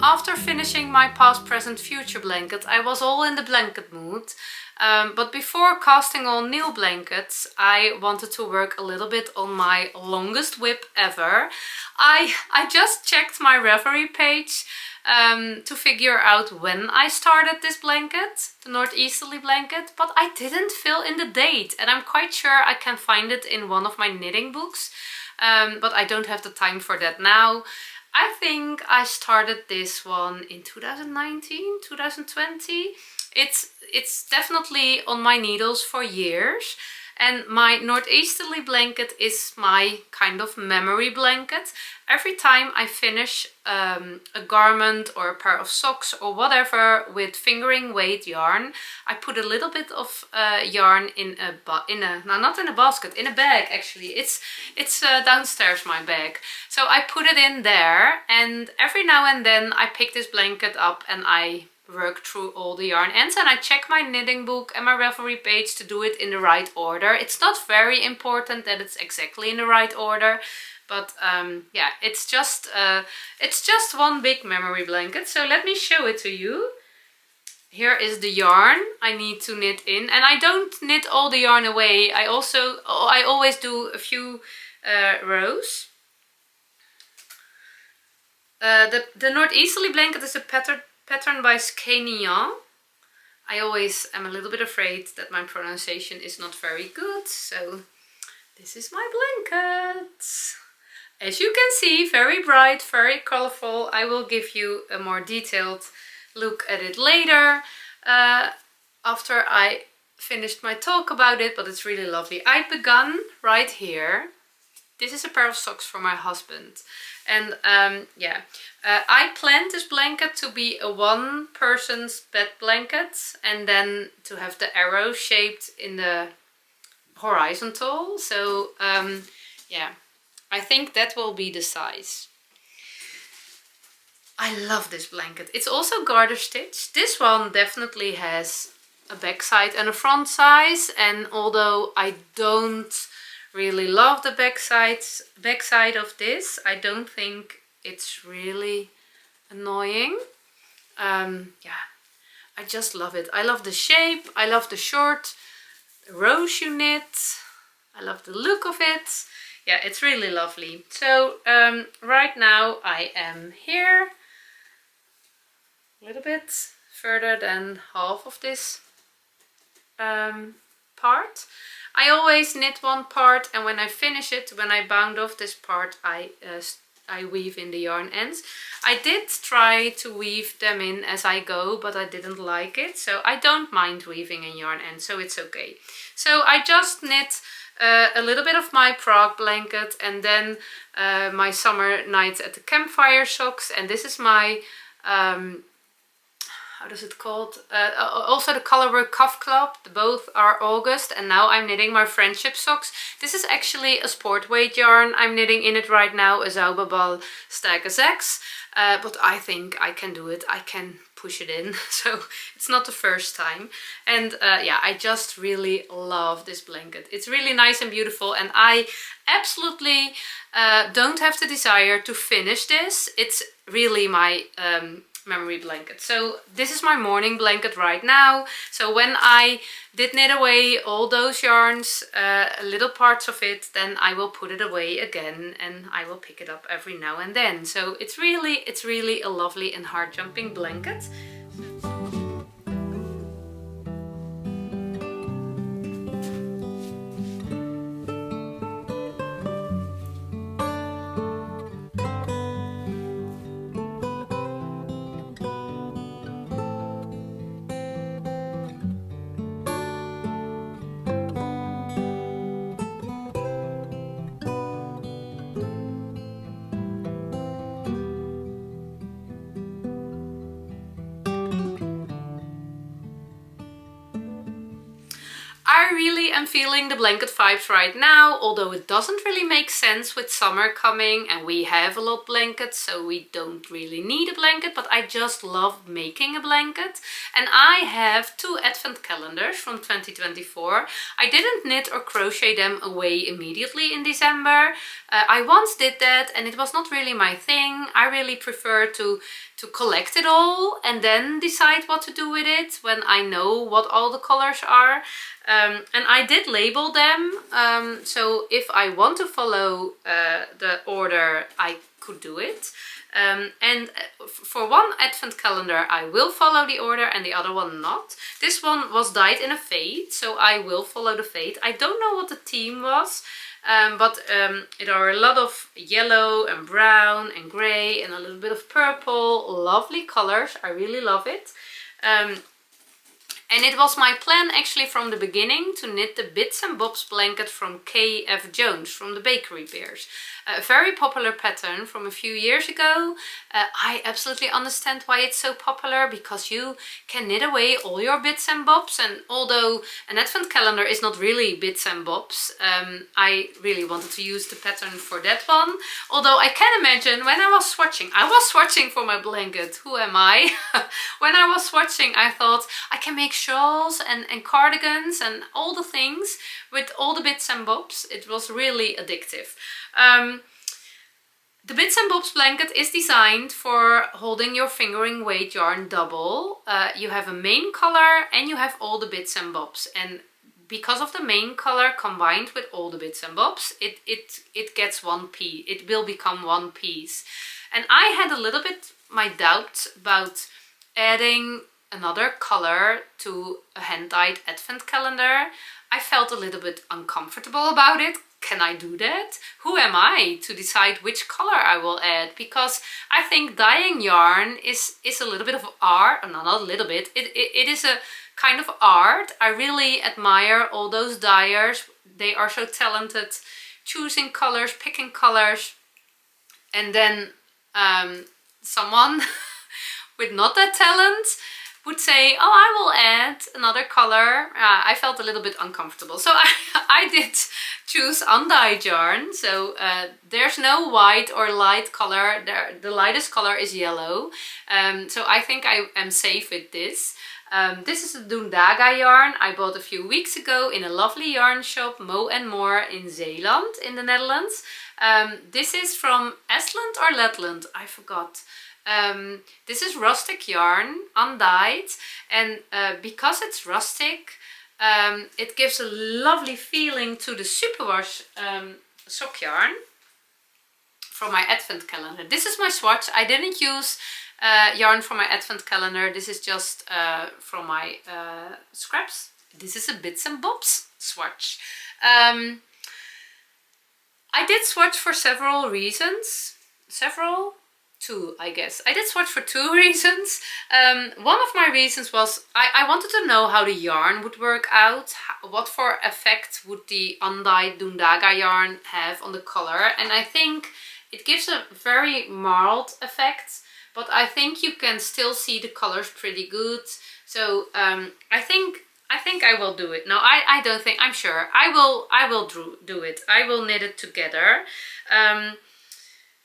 After finishing my past, present, future blanket, I was all in the blanket mood. But before casting on new blankets, I wanted to work a little bit on my longest whip ever. I just checked my Ravelry page to figure out when I started this blanket, the northeasterly blanket, but I didn't fill in the date, and I'm quite sure I can find it in one of my knitting books, but I don't have the time for that now. I think I started this one in 2019, 2020. It's definitely on my needles for years. And my northeasterly blanket is my kind of memory blanket. Every time I finish a garment or a pair of socks or whatever with fingering weight yarn, I put a little bit of yarn in not in a basket, in a bag actually. It's downstairs, my bag. So I put it in there, and every now and then I pick this blanket up and I work through all the yarn ends, and I check my knitting book and my Ravelry page to do it in the right order. It's not very important that it's exactly in the right order, but yeah, it's just one big memory blanket. So let me show it to you. Here is the yarn I need to knit in, and I don't knit all the yarn away. I always do a few rows. The northeasterly blanket is a pattern by Scrappy Shawl. I always am a little bit afraid that my pronunciation is not very good, so this is my blanket. As you can see, very bright, very colorful. I will give you a more detailed look at it later after I finished my talk about it, but it's really lovely. I begun right here. This is a pair of socks for my husband. And yeah, I planned this blanket to be a one-person's bed blanket, and then to have the arrow shaped in the horizontal. So yeah, I think that will be the size. I love this blanket. It's also garter stitched. This one definitely has a back side and a front size, and although I don't really love the back side of this, I don't think it's really annoying. Yeah, I just love it. I love the shape, I love the short rows you knit, I love the look of it. Yeah, it's really lovely. So right now I am here a little bit further than half of this part. I always knit one part, and when I finish it, when I bound off this part, I weave in the yarn ends. I did try to weave them in as I go, but I didn't like it, so I don't mind weaving in yarn ends, so it's okay. So I just knit a little bit of my Prague blanket, and then my summer nights at the campfire socks, and this is my how does it called? Also the Colorwork Cuff Club. Both are August, and now I'm knitting my friendship socks. This is actually a sport weight yarn I'm knitting in it right now, a Zauberball Stärke 6. But I think I can do it. I can push it in, so it's not the first time. And yeah, I just really love this blanket. It's really nice and beautiful, and I absolutely don't have the desire to finish this. It's really my memory blanket. So this is my morning blanket right now. So when I did knit away all those yarns, little parts of it, then I will put it away again, and I will pick it up every now and then. So it's really a lovely and heart jumping blanket. I really am feeling the blanket vibes right now, although it doesn't really make sense with summer coming and we have a lot of blankets, so we don't really need a blanket, but I just love making a blanket. And I have 2 advent calendars from 2024. I didn't knit or crochet them away immediately in December. I once did that and it was not really my thing. I really prefer to collect it all and then decide what to do with it when I know what all the colors are. And I did label them, so if I want to follow the order, I could do it. And for one advent calendar I will follow the order and the other one not. This one was dyed in a fade, so I will follow the fade. I don't know what the theme was, but there are a lot of yellow and brown and grey and a little bit of purple. Lovely colors, I really love it. And it was my plan actually from the beginning to knit the Bits and Bobs blanket from K.F. Jones, from the Bakery Bears. A very popular pattern from a few years ago. I absolutely understand why it's so popular, because you can knit away all your bits and bobs, and although an advent calendar is not really bits and bobs, I really wanted to use the pattern for that one. Although I can imagine when I was swatching for my blanket, who am I? When I was swatching I thought I can make shawls and cardigans and all the things with all the bits and bobs. It was really addictive. The Bits and Bobs blanket is designed for holding your fingering weight yarn double. You have a main color and you have all the bits and bobs, and because of the main color combined with all the bits and bobs, it gets one piece. It will become one piece. And I had a little bit my doubts about adding another color to a hand-dyed advent calendar. I felt a little bit uncomfortable about it. Can I do that? Who am I to decide which color I will add? Because I think dyeing yarn is a little bit of art. No, not a little bit. It is a kind of art. I really admire all those dyers. They are so talented, choosing colors, picking colors. And then someone with not that talent would say, oh, I will add another color. I felt a little bit uncomfortable. So I did choose undyed yarn. So there's no white or light color. The lightest color is yellow. So I think I am safe with this. This is a Doendaga yarn I bought a few weeks ago in a lovely yarn shop, Mo & More in Zeeland in the Netherlands. This is from Estland or Letland, I forgot. This is rustic yarn, undyed, and because it's rustic, it gives a lovely feeling to the superwash sock yarn from my advent calendar. This is my swatch. I didn't use yarn from my advent calendar. This is just from my scraps. This is a Bits and Bobs swatch. I did swatch for several reasons. Two, I guess. I did swatch for two reasons. One of my reasons was I wanted to know how the yarn would work out. What for effect would the undyed Doendaga yarn have on the color? And I think it gives a very mild effect, but I think you can still see the colors pretty good. So I think I will do it. No, I don't think. I'm sure I will do it. I will knit it together.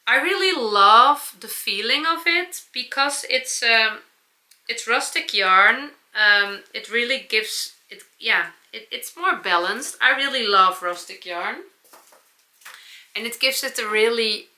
I really love the feeling of it because it's rustic yarn. It really gives it, yeah, it's more balanced. I really love rustic yarn, and it gives it a really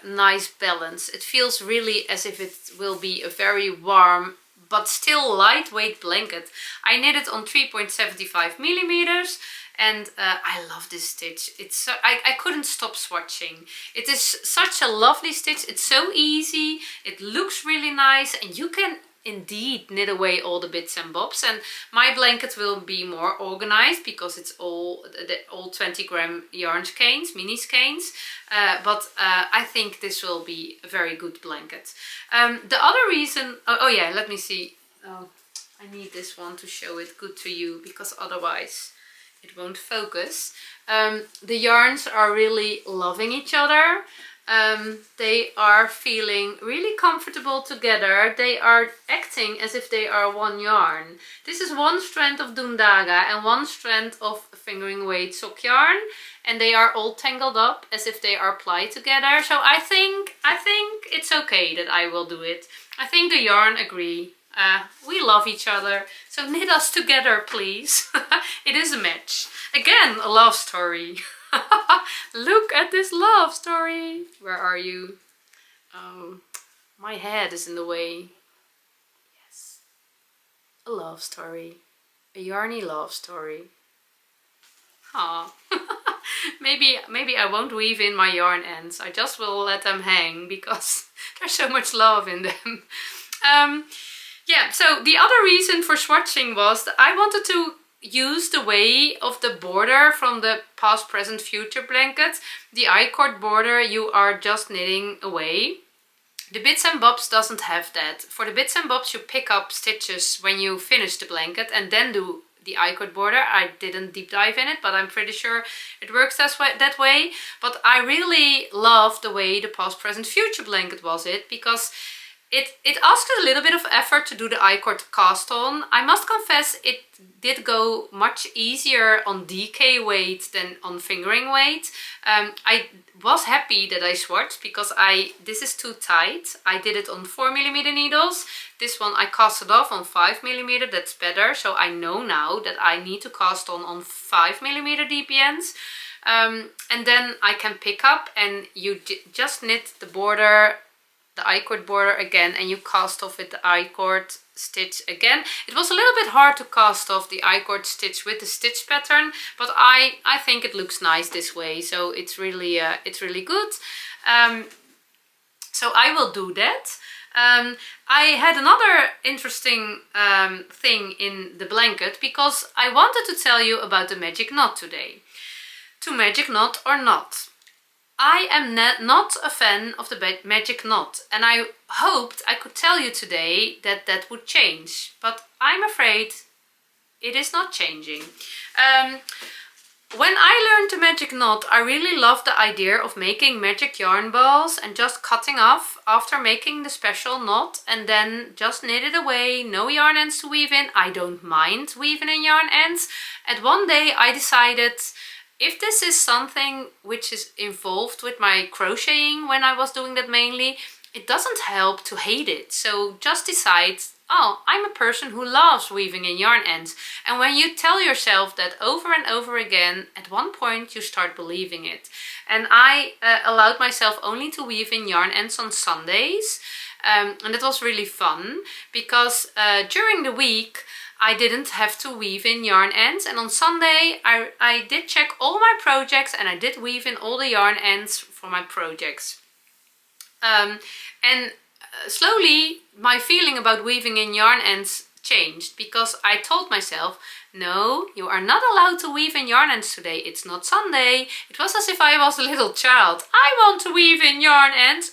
nice balance. It feels really as if it will be a very warm but still lightweight blanket. I knit it on 3.75 millimeters. And I love this stitch. It's so, I couldn't stop swatching. It is such a lovely stitch. It's so easy. It looks really nice, and you can indeed knit away all the bits and bobs. And my blanket will be more organized because it's all 20 gram yarn skeins, mini skeins. But I think this will be a very good blanket. The other reason, oh yeah, let me see. Oh, I need this one to show it good to you because otherwise it won't focus. The yarns are really loving each other. They are feeling really comfortable together. They are acting as if they are one yarn. This is one strand of Doendaga and one strand of fingering weight sock yarn, and they are all tangled up as if they are plied together. So I think it's okay that I will do it. I think the yarn agree. We love each other, so knit us together, please. It is a match. Again, a love story. Look at this love story. Where are you? Oh, My head is in the way. Yes. A love story. A yarny love story. Ah. Maybe I won't weave in my yarn ends. I just will let them hang because there's so much love in them. Yeah, so the other reason for swatching was that I wanted to use the way of the border from the past, present, future blanket. The I-cord border you are just knitting away. The bits and bobs doesn't have that. For the bits and bobs you pick up stitches when you finish the blanket and then do the I-cord border. I didn't deep dive in it, but I'm pretty sure it works that way. But I really love the way the past, present, future blanket was because it asked a little bit of effort to do the I-cord cast on. I must confess it did go much easier on DK weight than on fingering weight. I was happy that I swatched because this is too tight. I did it on 4mm needles. This one I casted off on 5mm, that's better. So I know now that I need to cast on 5mm DPNs. And then I can pick up and you just knit the border, the I-cord border again, and you cast off with the I-cord stitch again. It was a little bit hard to cast off the I-cord stitch with the stitch pattern, but I think it looks nice this way, so it's really good. So I will do that. I had another interesting thing in the blanket because I wanted to tell you about the magic knot today. To magic knot or not. I am not a fan of the magic knot, and I hoped I could tell you today that that would change, but I'm afraid it is not changing. When I learned the magic knot, I really loved the idea of making magic yarn balls and just cutting off after making the special knot and then just knit it away, no yarn ends to weave in. I don't mind weaving in yarn ends. And one day I decided, if this is something which is involved with my crocheting when I was doing that mainly, it doesn't help to hate it. So just decide, oh, I'm a person who loves weaving in yarn ends. And when you tell yourself that over and over again, at one point you start believing it. And I allowed myself only to weave in yarn ends on Sundays. And it was really fun because during the week, I didn't have to weave in yarn ends, and on Sunday I did check all my projects and I did weave in all the yarn ends for my projects. Slowly my feeling about weaving in yarn ends changed because I told myself, no, you are not allowed to weave in yarn ends today. It's not Sunday. It was as if I was a little child. I want to weave in yarn ends.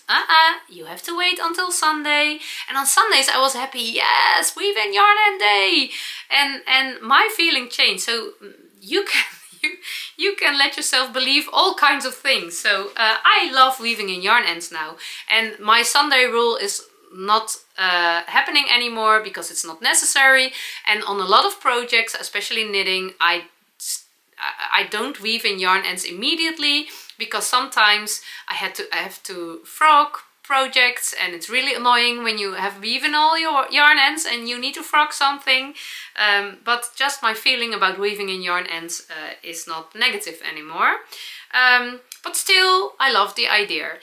You have to wait until Sunday. And on Sundays I was happy. Yes, weave in yarn end day. And my feeling changed. So you can let yourself believe all kinds of things. So I love weaving in yarn ends now. And my Sunday rule is not happening anymore because it's not necessary. And on a lot of projects, especially knitting, I don't weave in yarn ends immediately because sometimes I have to frog projects and it's really annoying when you have weaving all your yarn ends and you need to frog something. But just my feeling about weaving in yarn ends is not negative anymore. But still, I love the idea.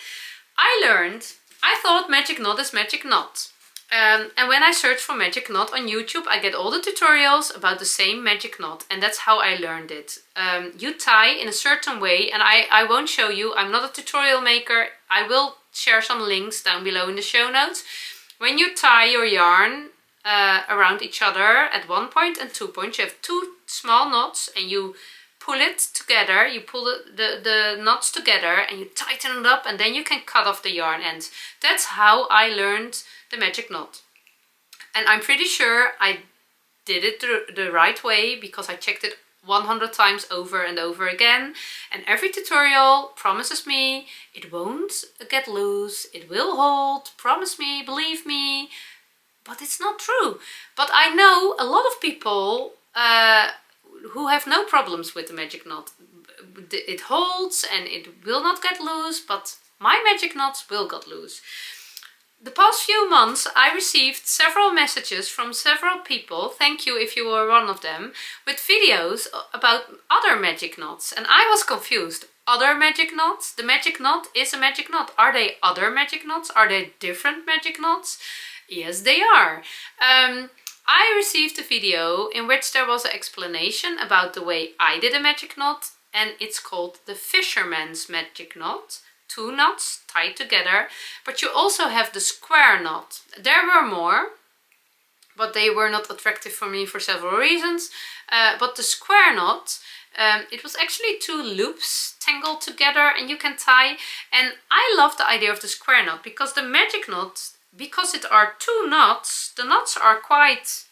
I thought magic knot is magic knot. And when I search for magic knot on YouTube, I get all the tutorials about the same magic knot, and that's how I learned it. You tie in a certain way, and I won't show you, I'm not a tutorial maker. I will share some links down below in the show notes. When you tie your yarn around each other at 1 point and 2 points, you have 2 small knots and you pull it together, you pull the knots together and you tighten it up, and then you can cut off the yarn ends. That's how I learned the magic knot. And I'm pretty sure I did it the right way because I checked it 100 times over and over again. And every tutorial promises me it won't get loose, it will hold, promise me, believe me. But it's not true. But I know a lot of people who have no problems with the magic knot. It holds and it will not get loose, but my magic knots will get loose. The past few months I received several messages from several people, thank you if you were one of them, with videos about other magic knots, and I was confused. Other magic knots? The magic knot is a magic knot. Are they other magic knots? Are they different magic knots? Yes, they are. I received a video in which there was an explanation about the way I did a magic knot, and it's called the Fisherman's magic knot. 2 knots tied together, but you also have the square knot. There were more, but they were not attractive for me for several reasons. But the square knot, it was actually 2 loops tangled together and you can tie. And I love the idea of the square knot because the magic knot, because it are 2 knots, the knots are quite,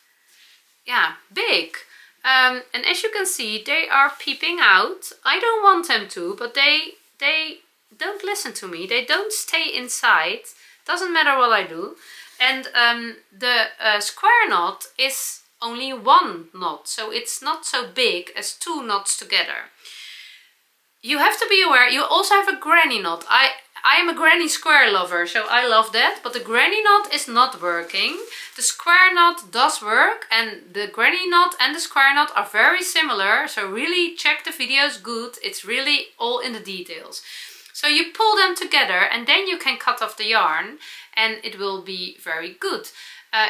yeah, big. And as you can see, they are peeping out. I don't want them to, but they don't listen to me. They don't stay inside. Doesn't matter what I do. And the square knot is only 1 knot, so it's not so big as 2 knots together. You have to be aware, you also have a granny knot. I am a granny square lover, so I love that, but the granny knot is not working. The square knot does work, and the granny knot and the square knot are very similar, so really check the videos good. It's really all in the details. So you pull them together and then you can cut off the yarn and it will be very good.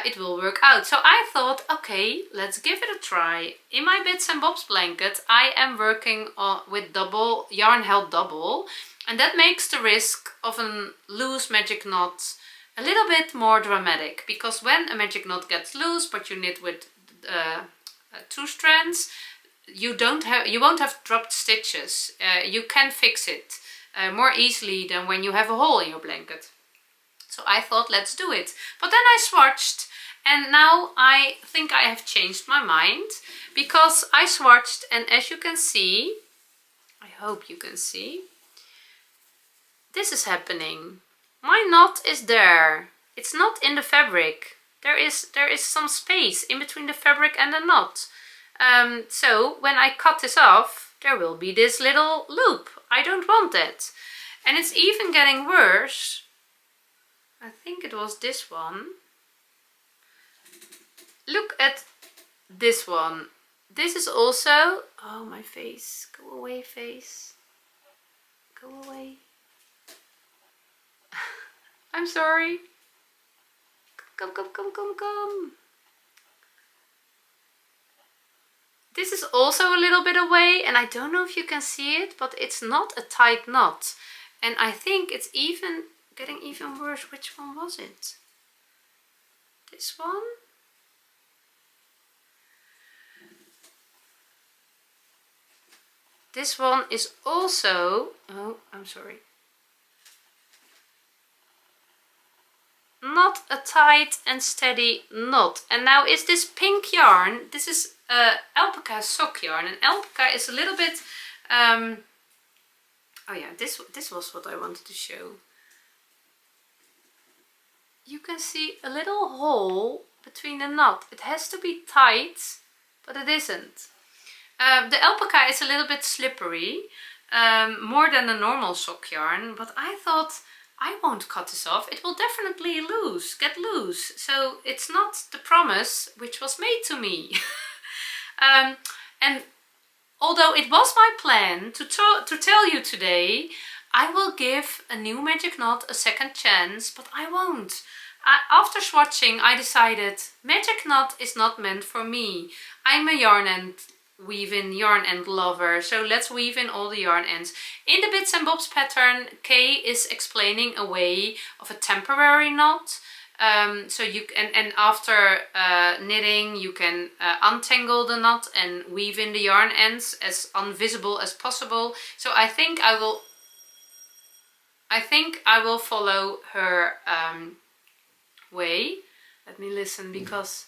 It will work out. So I thought, okay, let's give it a try. In my Bits and Bobs blanket, I am working with double yarn held double, and that makes the risk of a loose magic knot a little bit more dramatic, because when a magic knot gets loose but you knit with 2 strands, you won't have dropped stitches. You can fix it more easily than when you have a hole in your blanket. So I thought, let's do it. But then I swatched, and now I think I have changed my mind, because I swatched, and as you can see, I hope you can see, this is happening. My knot is there. It's not in the fabric. There is some space in between the fabric and the knot. So when I cut this off, there will be this little loop. I don't want that. And it's even getting worse. I think it was this one. Look at this one. This is also... Oh, my face. Go away, face. Go away. I'm sorry. Come, come, come, come, come. This is also a little bit away, and I don't know if you can see it, but it's not a tight knot. And I think it's even getting even worse. Which one was it? This one? This one is also... Oh, I'm sorry. Not a tight and steady knot. And now is this pink yarn, this is alpaca sock yarn, and alpaca is a little bit oh yeah, this was what I wanted to show. You can see a little hole between the knot. It has to be tight, but it isn't. The alpaca is a little bit slippery, more than the normal sock yarn, but I thought, I won't cut this off. It will definitely get loose. So it's not the promise which was made to me. And although it was my plan to tell you today, I will give a new magic knot a second chance, but I won't. After swatching, I decided magic knot is not meant for me. I'm a yarn end lover, so let's weave in all the yarn ends. In the Bits and Bobs pattern, Kay is explaining a way of a temporary knot. So you and after knitting, you can untangle the knot and weave in the yarn ends as invisible as possible. So I think I will follow her way. Let me listen, because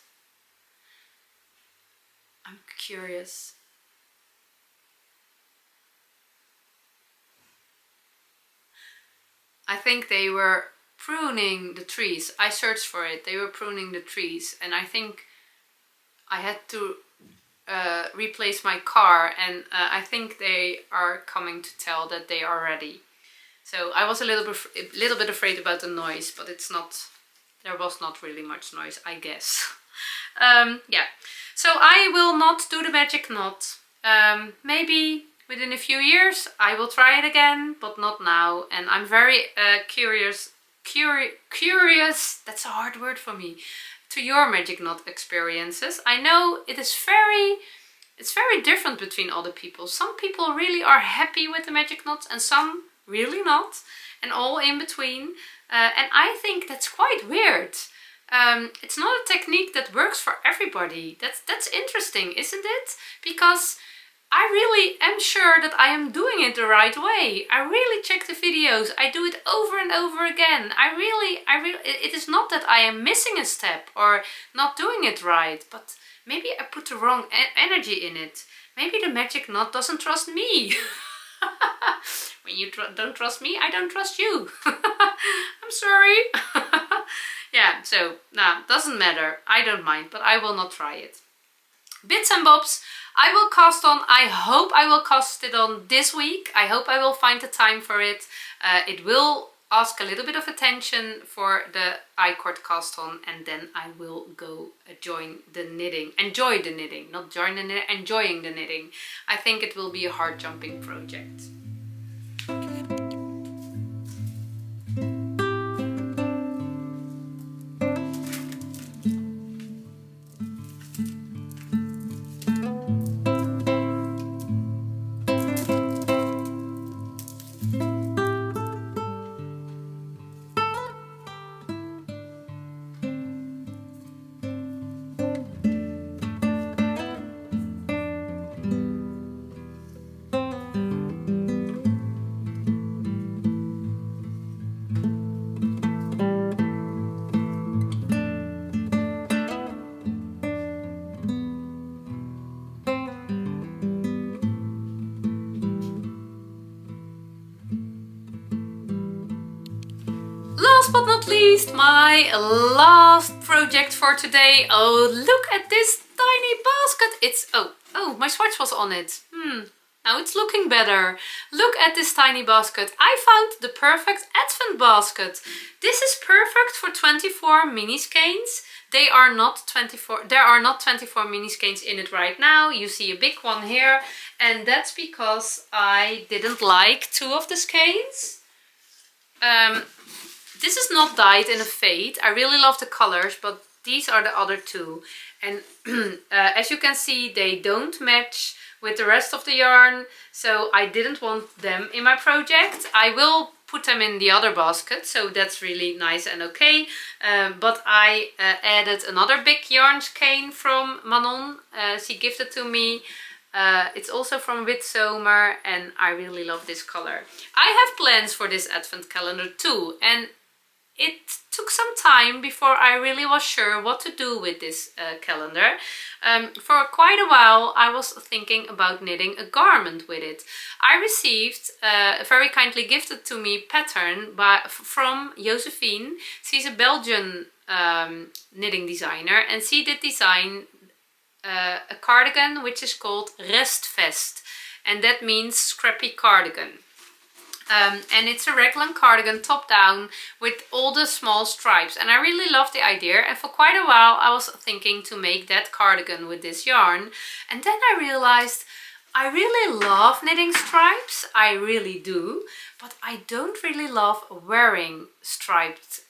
I'm curious. I think they were pruning the trees. I searched for it. They were pruning the trees, and I think I had to replace my car, and I think they are coming to tell that they are ready. So I was a little bit afraid about the noise, but it's not there was not really much noise, I guess. Yeah, so I will not do the magic knot. Maybe within a few years I will try it again, but not now. And I'm very curious, that's a hard word for me, to your magic knot experiences. I know it's very different between other people. Some people really are happy with the magic knots and some really not, and all in between. And I think that's quite weird. It's not a technique that works for everybody. That's interesting, isn't it? Because I really am sure that I am doing it the right way. I really check the videos. I do it over and over again. It is not that I am missing a step or not doing it right, but maybe I put the wrong energy in it. Maybe the magic knot doesn't trust me. When you don't trust me, I don't trust you. I'm sorry. Yeah, so nah, doesn't matter. I don't mind, but I will not try it. Bits and bobs I will cast on. I hope I will cast it on this week. I hope I will find the time for it. It will ask a little bit of attention for the I-cord cast on, and then I will go join the knitting. Enjoy the knitting, not join the knitting, enjoying the knitting. I think it will be a heart jumping project. Last but not least, my last project for today. Oh, look at this tiny basket. It's, oh, my swatch was on it. Now it's looking better. Look at this tiny basket. I found the perfect advent basket. This is perfect for 24 mini skeins. There are not 24 mini skeins in it right now. You see a big one here, and that's because I didn't like two of the skeins. This is not dyed in a fade. I really love the colors, but these are the other two. And as you can see, they don't match with the rest of the yarn, so I didn't want them in my project. I will put them in the other basket, so that's really nice and okay. But I added another big yarn skein from Manon. She gifted to me. It's also from Witzomer, and I really love this color. I have plans for this advent calendar too, and it took some time before I really was sure what to do with this calendar. For quite a while I was thinking about knitting a garment with it. I received a very kindly gifted to me pattern from Josephine. She's a Belgian knitting designer, and she did design a cardigan which is called Restvest, and that means scrappy cardigan. And it's a raglan cardigan top down with all the small stripes, and I really love the idea. And for quite a while I was thinking to make that cardigan with this yarn, and then I realized I really love knitting stripes, I really do, but I don't really love wearing striped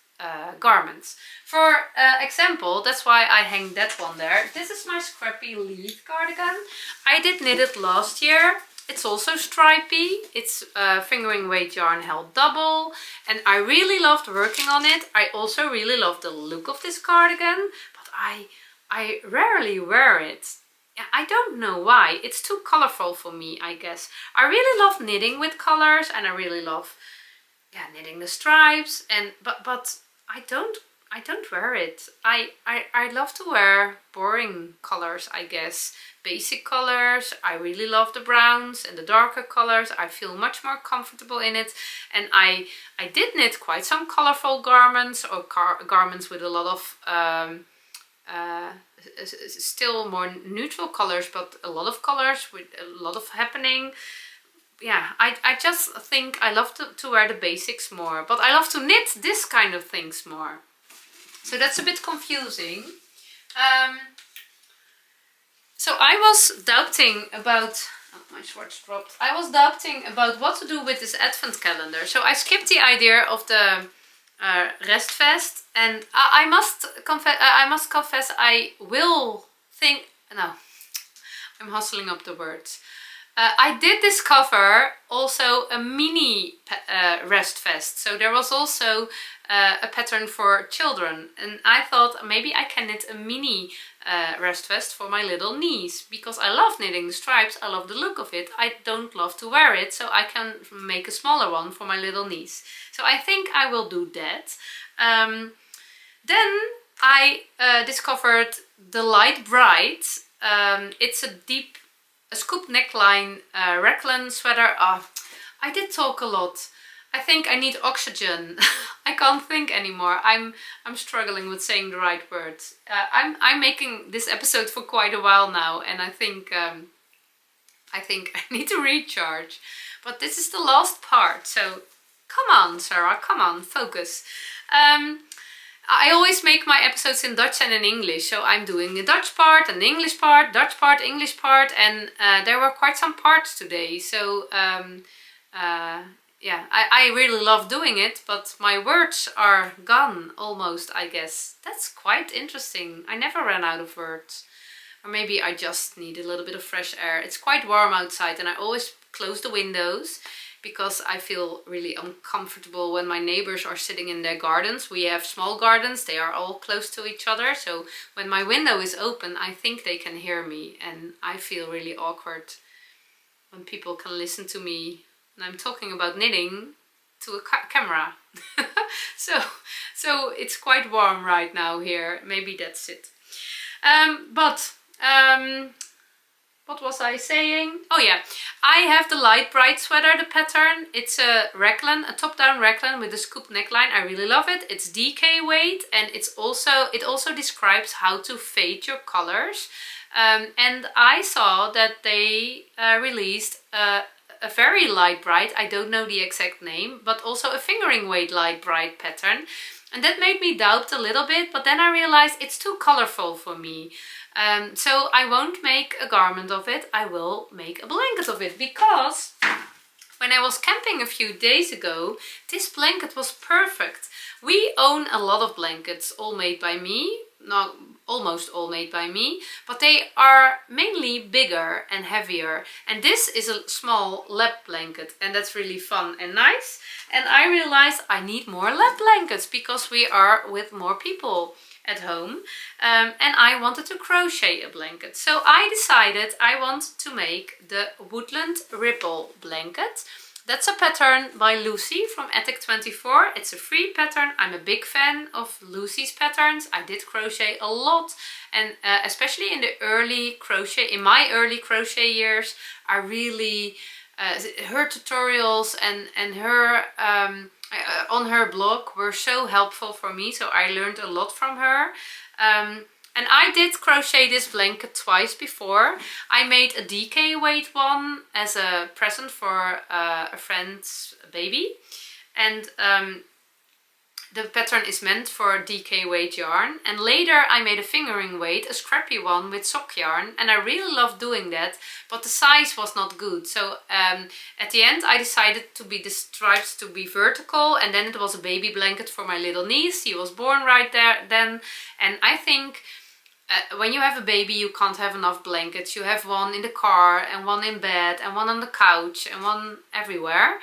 garments. For example, that's why I hang that one there. This is my Scrappy Leaf cardigan. I did knit it last year. It's also stripy. It's fingering weight yarn held double, and I really loved working on it. I also really love the look of this cardigan, but I rarely wear it. I don't know why. It's too colorful for me, I guess. I really love knitting with colors, and I really love knitting the stripes, and but I don't wear it. I love to wear boring colors, I guess. Basic colors. I really love the browns and the darker colors. I feel much more comfortable in it. And I did knit quite some colorful garments, or garments with a lot of still more neutral colors, but a lot of colors with a lot of happening. Yeah, I just think I love to wear the basics more, but I love to knit this kind of things more. So that's a bit confusing. So I was doubting about, oh, my swatch dropped. I was doubting about what to do with this advent calendar. So I skipped the idea of the restvest, and I must confess I will think, no, I'm hustling up the words. I did discover also a mini rest vest. So there was also a pattern for children. And I thought maybe I can knit a mini rest vest for my little niece. Because I love knitting the stripes, I love the look of it. I don't love to wear it, so I can make a smaller one for my little niece. So I think I will do that. Then I discovered the Light Bright. It's a scoop neckline raglan sweater. I did talk a lot. I think I need oxygen. I can't think anymore. I'm struggling with saying the right words. I'm making this episode for quite a while now, and I think I need to recharge. But this is the last part, so come on, Sarah, come on, focus. I always make my episodes in Dutch and in English, so I'm doing the Dutch part and the English part, Dutch part, English part, and there were quite some parts today, so yeah, I really love doing it, but my words are gone almost, I guess. That's quite interesting. I never ran out of words. Or maybe I just need a little bit of fresh air. It's quite warm outside and I always close the windows, because I feel really uncomfortable when my neighbors are sitting in their gardens. We have small gardens, they are all close to each other, so when my window is open I think they can hear me, and I feel really awkward when people can listen to me and I'm talking about knitting to a camera. so it's quite warm right now here, maybe that's it. What was I saying? Oh yeah, I have the Light Bright sweater, the pattern. It's a raglan, a top-down raglan with a scoop neckline. I really love it. It's DK weight, and it also describes how to fade your colors. And I saw that they released a very Light Bright, I don't know the exact name, but also a fingering weight Light Bright pattern. And that made me doubt a little bit, but then I realized it's too colorful for me. So I won't make a garment of it, I will make a blanket of it, because when I was camping a few days ago, this blanket was perfect. We own a lot of blankets, all made by me, no, almost all made by me, but they are mainly bigger and heavier. And this is a small lap blanket, and that's really fun and nice. And I realized I need more lap blankets because we are with more people at home, and I wanted to crochet a blanket. So I decided I want to make the Woodland Ripple blanket. That's a pattern by Lucy from Attic24. It's a free pattern. I'm a big fan of Lucy's patterns. I did crochet a lot, and especially in my early crochet years, I really her tutorials and her on her blog were so helpful for me, so I learned a lot from her. And I did crochet this blanket twice before. I made a DK weight one as a present for a friend's baby, and the pattern is meant for DK weight yarn. And later I made a fingering weight, a scrappy one with sock yarn, and I really loved doing that, but the size was not good. So at the end I decided the stripes to be vertical, and then it was a baby blanket for my little niece. She was born right there then, and I think when you have a baby you can't have enough blankets. You have one in the car and one in bed and one on the couch and one everywhere.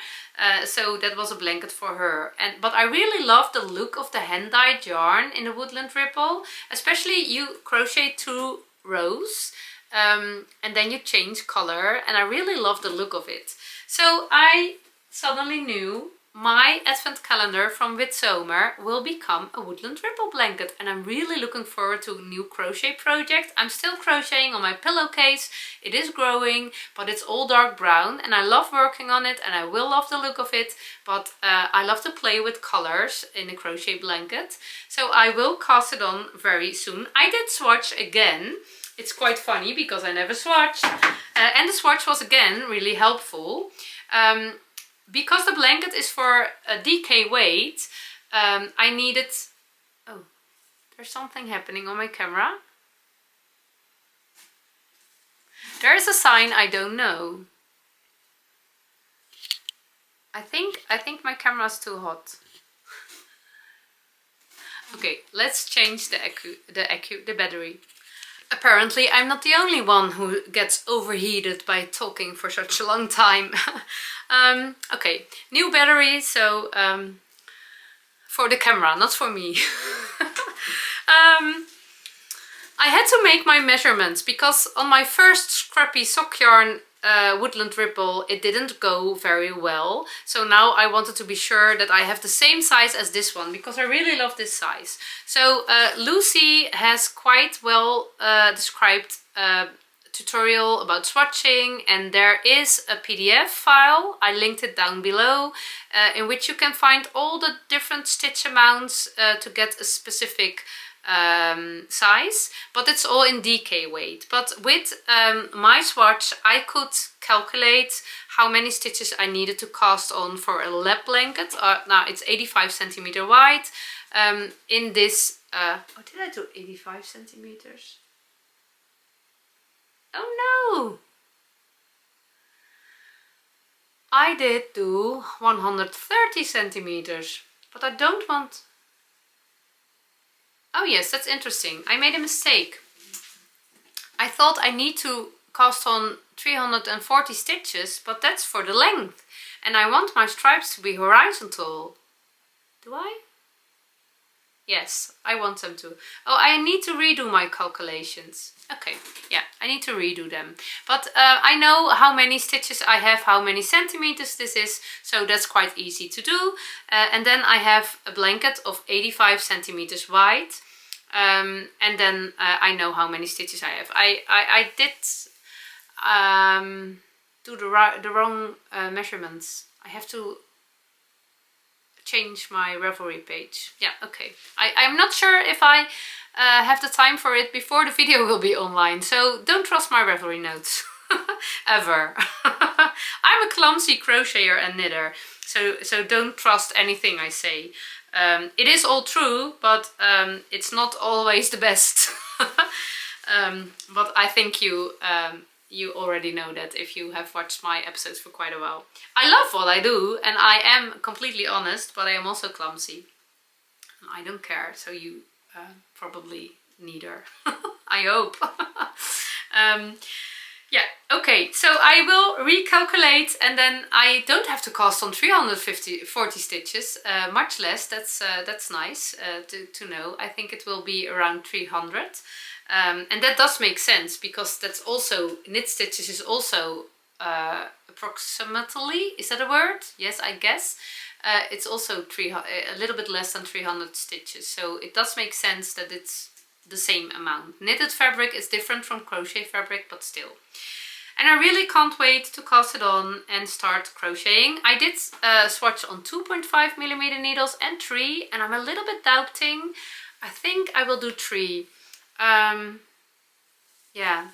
So that was a blanket for her. But I really love the look of the hand-dyed yarn in the Woodland Ripple. Especially you crochet 2 rows and then you change color, and I really love the look of it. So I suddenly knew my advent calendar from Midsomer will become a Woodland Ripple blanket, and I'm really looking forward to a new crochet project. I'm still crocheting on my pillowcase. It is growing, but it's all dark brown, and I love working on it, and I will love the look of it, but I love to play with colors in a crochet blanket. So I will cast it on very soon. I did swatch again. It's quite funny because I never swatched, and the swatch was again really helpful. Because the blanket is for a DK weight, I needed... Oh, There's something happening on my camera. There is a sign I don't know. I think my camera's too hot. Okay, let's change the battery. Apparently I'm not the only one who gets overheated by talking for such a long time. Okay, new battery, so for the camera, not for me. I had to make my measurements because on my first Scrappy sock yarn Woodland Ripple it didn't go very well. So now I wanted to be sure that I have the same size as this one because I really love this size. So Lucy has quite well described tutorial about swatching, and there is a PDF file, I linked it down below, in which you can find all the different stitch amounts to get a specific size, but it's all in DK weight. But with my swatch I could calculate how many stitches I needed to cast on for a lap blanket. Now it's 85 centimeter wide. In this, what did I do? 85 centimeters? Oh no! I did do 130 centimeters, but I don't want... Oh yes, that's interesting. I made a mistake. I thought I need to cast on 340 stitches, but that's for the length. And I want my stripes to be horizontal. Do I? Yes, I want them to. Oh, I need to redo my calculations. Okay, yeah, I need to redo them. But I know how many stitches I have, how many centimeters this is, so that's quite easy to do. And then I have a blanket of 85 centimeters wide. And then I know how many stitches I have. I did do the wrong measurements. I have to change my Ravelry page. Yeah, okay. I'm not sure if I have the time for it before the video will be online, so don't trust my Ravelry notes. Ever. I'm a clumsy crocheter and knitter, so don't trust anything I say. It is all true, but it's not always the best. But I think you already know that if you have watched my episodes for quite a while. I love what I do and I am completely honest, but I am also clumsy. I don't care, so you probably neither. I hope. Yeah, okay, so I will recalculate and then I don't have to cast on 340 stitches, much less. That's nice to know. I think it will be around 300. And that does make sense because that's also, knit stitches is also approximately, is that a word? Yes, I guess. It's also a little bit less than 300 stitches, so it does make sense that it's the same amount. Knitted fabric is different from crochet fabric, but still. And I really can't wait to cast it on and start crocheting. I did swatch on 2.5mm needles and 3, and I'm a little bit doubting. I think I will do 3. Yeah,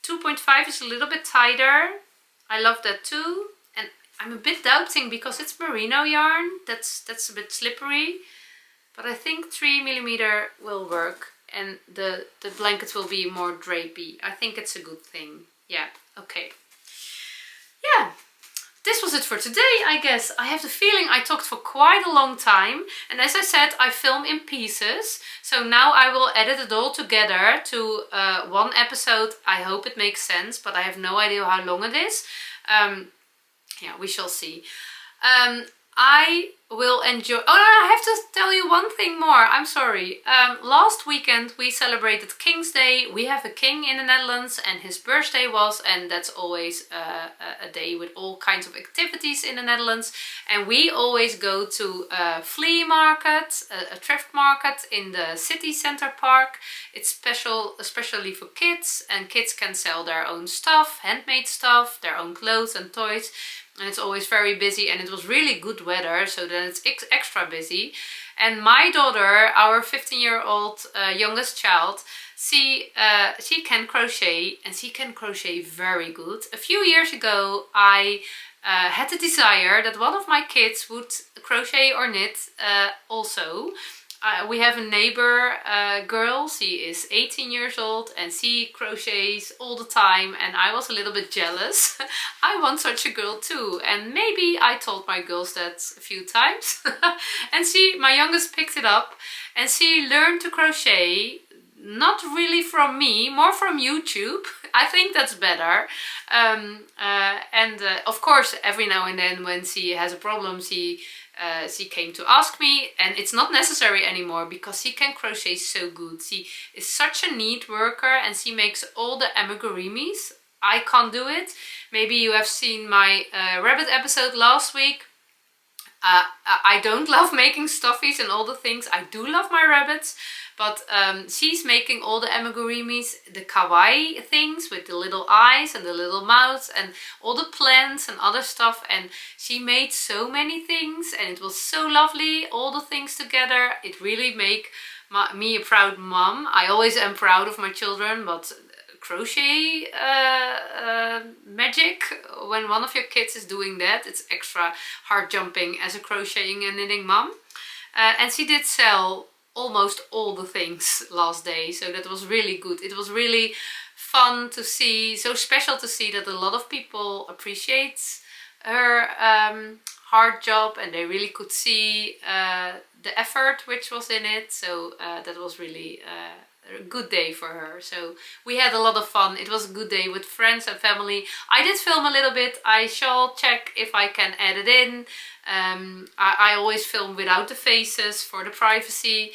2.5 is a little bit tighter. I love that too. And I'm a bit doubting because it's merino yarn. That's a bit slippery. But I think 3mm will work and the blanket will be more drapey. I think it's a good thing. Yeah, okay. Yeah, this was it for today, I guess. I have the feeling I talked for quite a long time. And as I said, I film in pieces. So now I will edit it all together to one episode. I hope it makes sense, but I have no idea how long it is. Yeah, we shall see. I will enjoy... Oh, I have to tell you one thing more. I'm sorry. Last weekend we celebrated King's Day. We have a king in the Netherlands and his birthday was, and that's always a day with all kinds of activities in the Netherlands. And we always go to a flea market, a thrift market in the city center park. It's special, especially for kids, and kids can sell their own stuff, handmade stuff, their own clothes and toys. And it's always very busy, and it was really good weather, so then it's extra busy. And my daughter, our 15-year-old youngest child, she can crochet, and she can crochet very good. A few years ago I had the desire that one of my kids would crochet or knit also. we have a neighbor girl. She is 18 years old and she crochets all the time, and I was a little bit jealous. I want such a girl too, and maybe I told my girls that a few times. And my youngest picked it up and she learned to crochet, not really from me, more from YouTube. I think that's better. Of course, every now and then when she has a problem, she came to ask me, and it's not necessary anymore because she can crochet so good. She is such a neat worker and she makes all the amigurumis. I can't do it. Maybe you have seen my rabbit episode last week. I don't love making stuffies and all the things. I do love my rabbits, but she's making all the amigurumis, the kawaii things with the little eyes and the little mouths and all the plants and other stuff. And she made so many things and it was so lovely, all the things together. It really made me a proud mom. I always am proud of my children, but crochet magic, when one of your kids is doing that, it's extra heart jumping as a crocheting and knitting mom. And she did sell almost all the things last day, so that was really good. It was really fun to see, so special to see that a lot of people appreciate her hard job, and they really could see the effort which was in it. So that was really a good day for her. So we had a lot of fun. It was a good day with friends and family. I did film a little bit. I shall check if I can add it in. I always film without the faces for the privacy.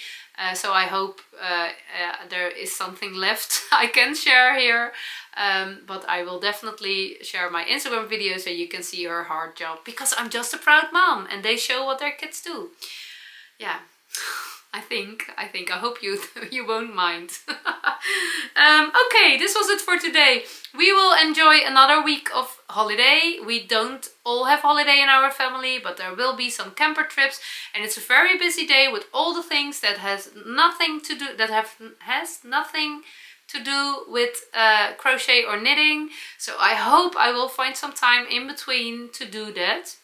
So I hope there is something left I can share here. But I will definitely share my Instagram video so you can see her hard job, because I'm just a proud mom and they show what their kids do. Yeah. I hope you won't mind. Okay, this was it for today. We will enjoy another week of holiday. We don't all have holiday in our family, but there will be some camper trips, and it's a very busy day with all the things that has nothing to do with crochet or knitting. So I hope I will find some time in between to do that.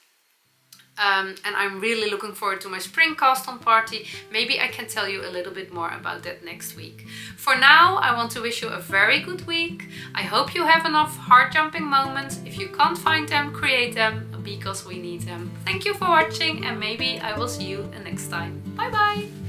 And I'm really looking forward to my spring cast on party. Maybe I can tell you a little bit more about that next week. For now, I want to wish you a very good week. I hope you have enough heart jumping moments. If you can't find them, create them, because we need them. Thank you for watching, and maybe I will see you next time. Bye bye!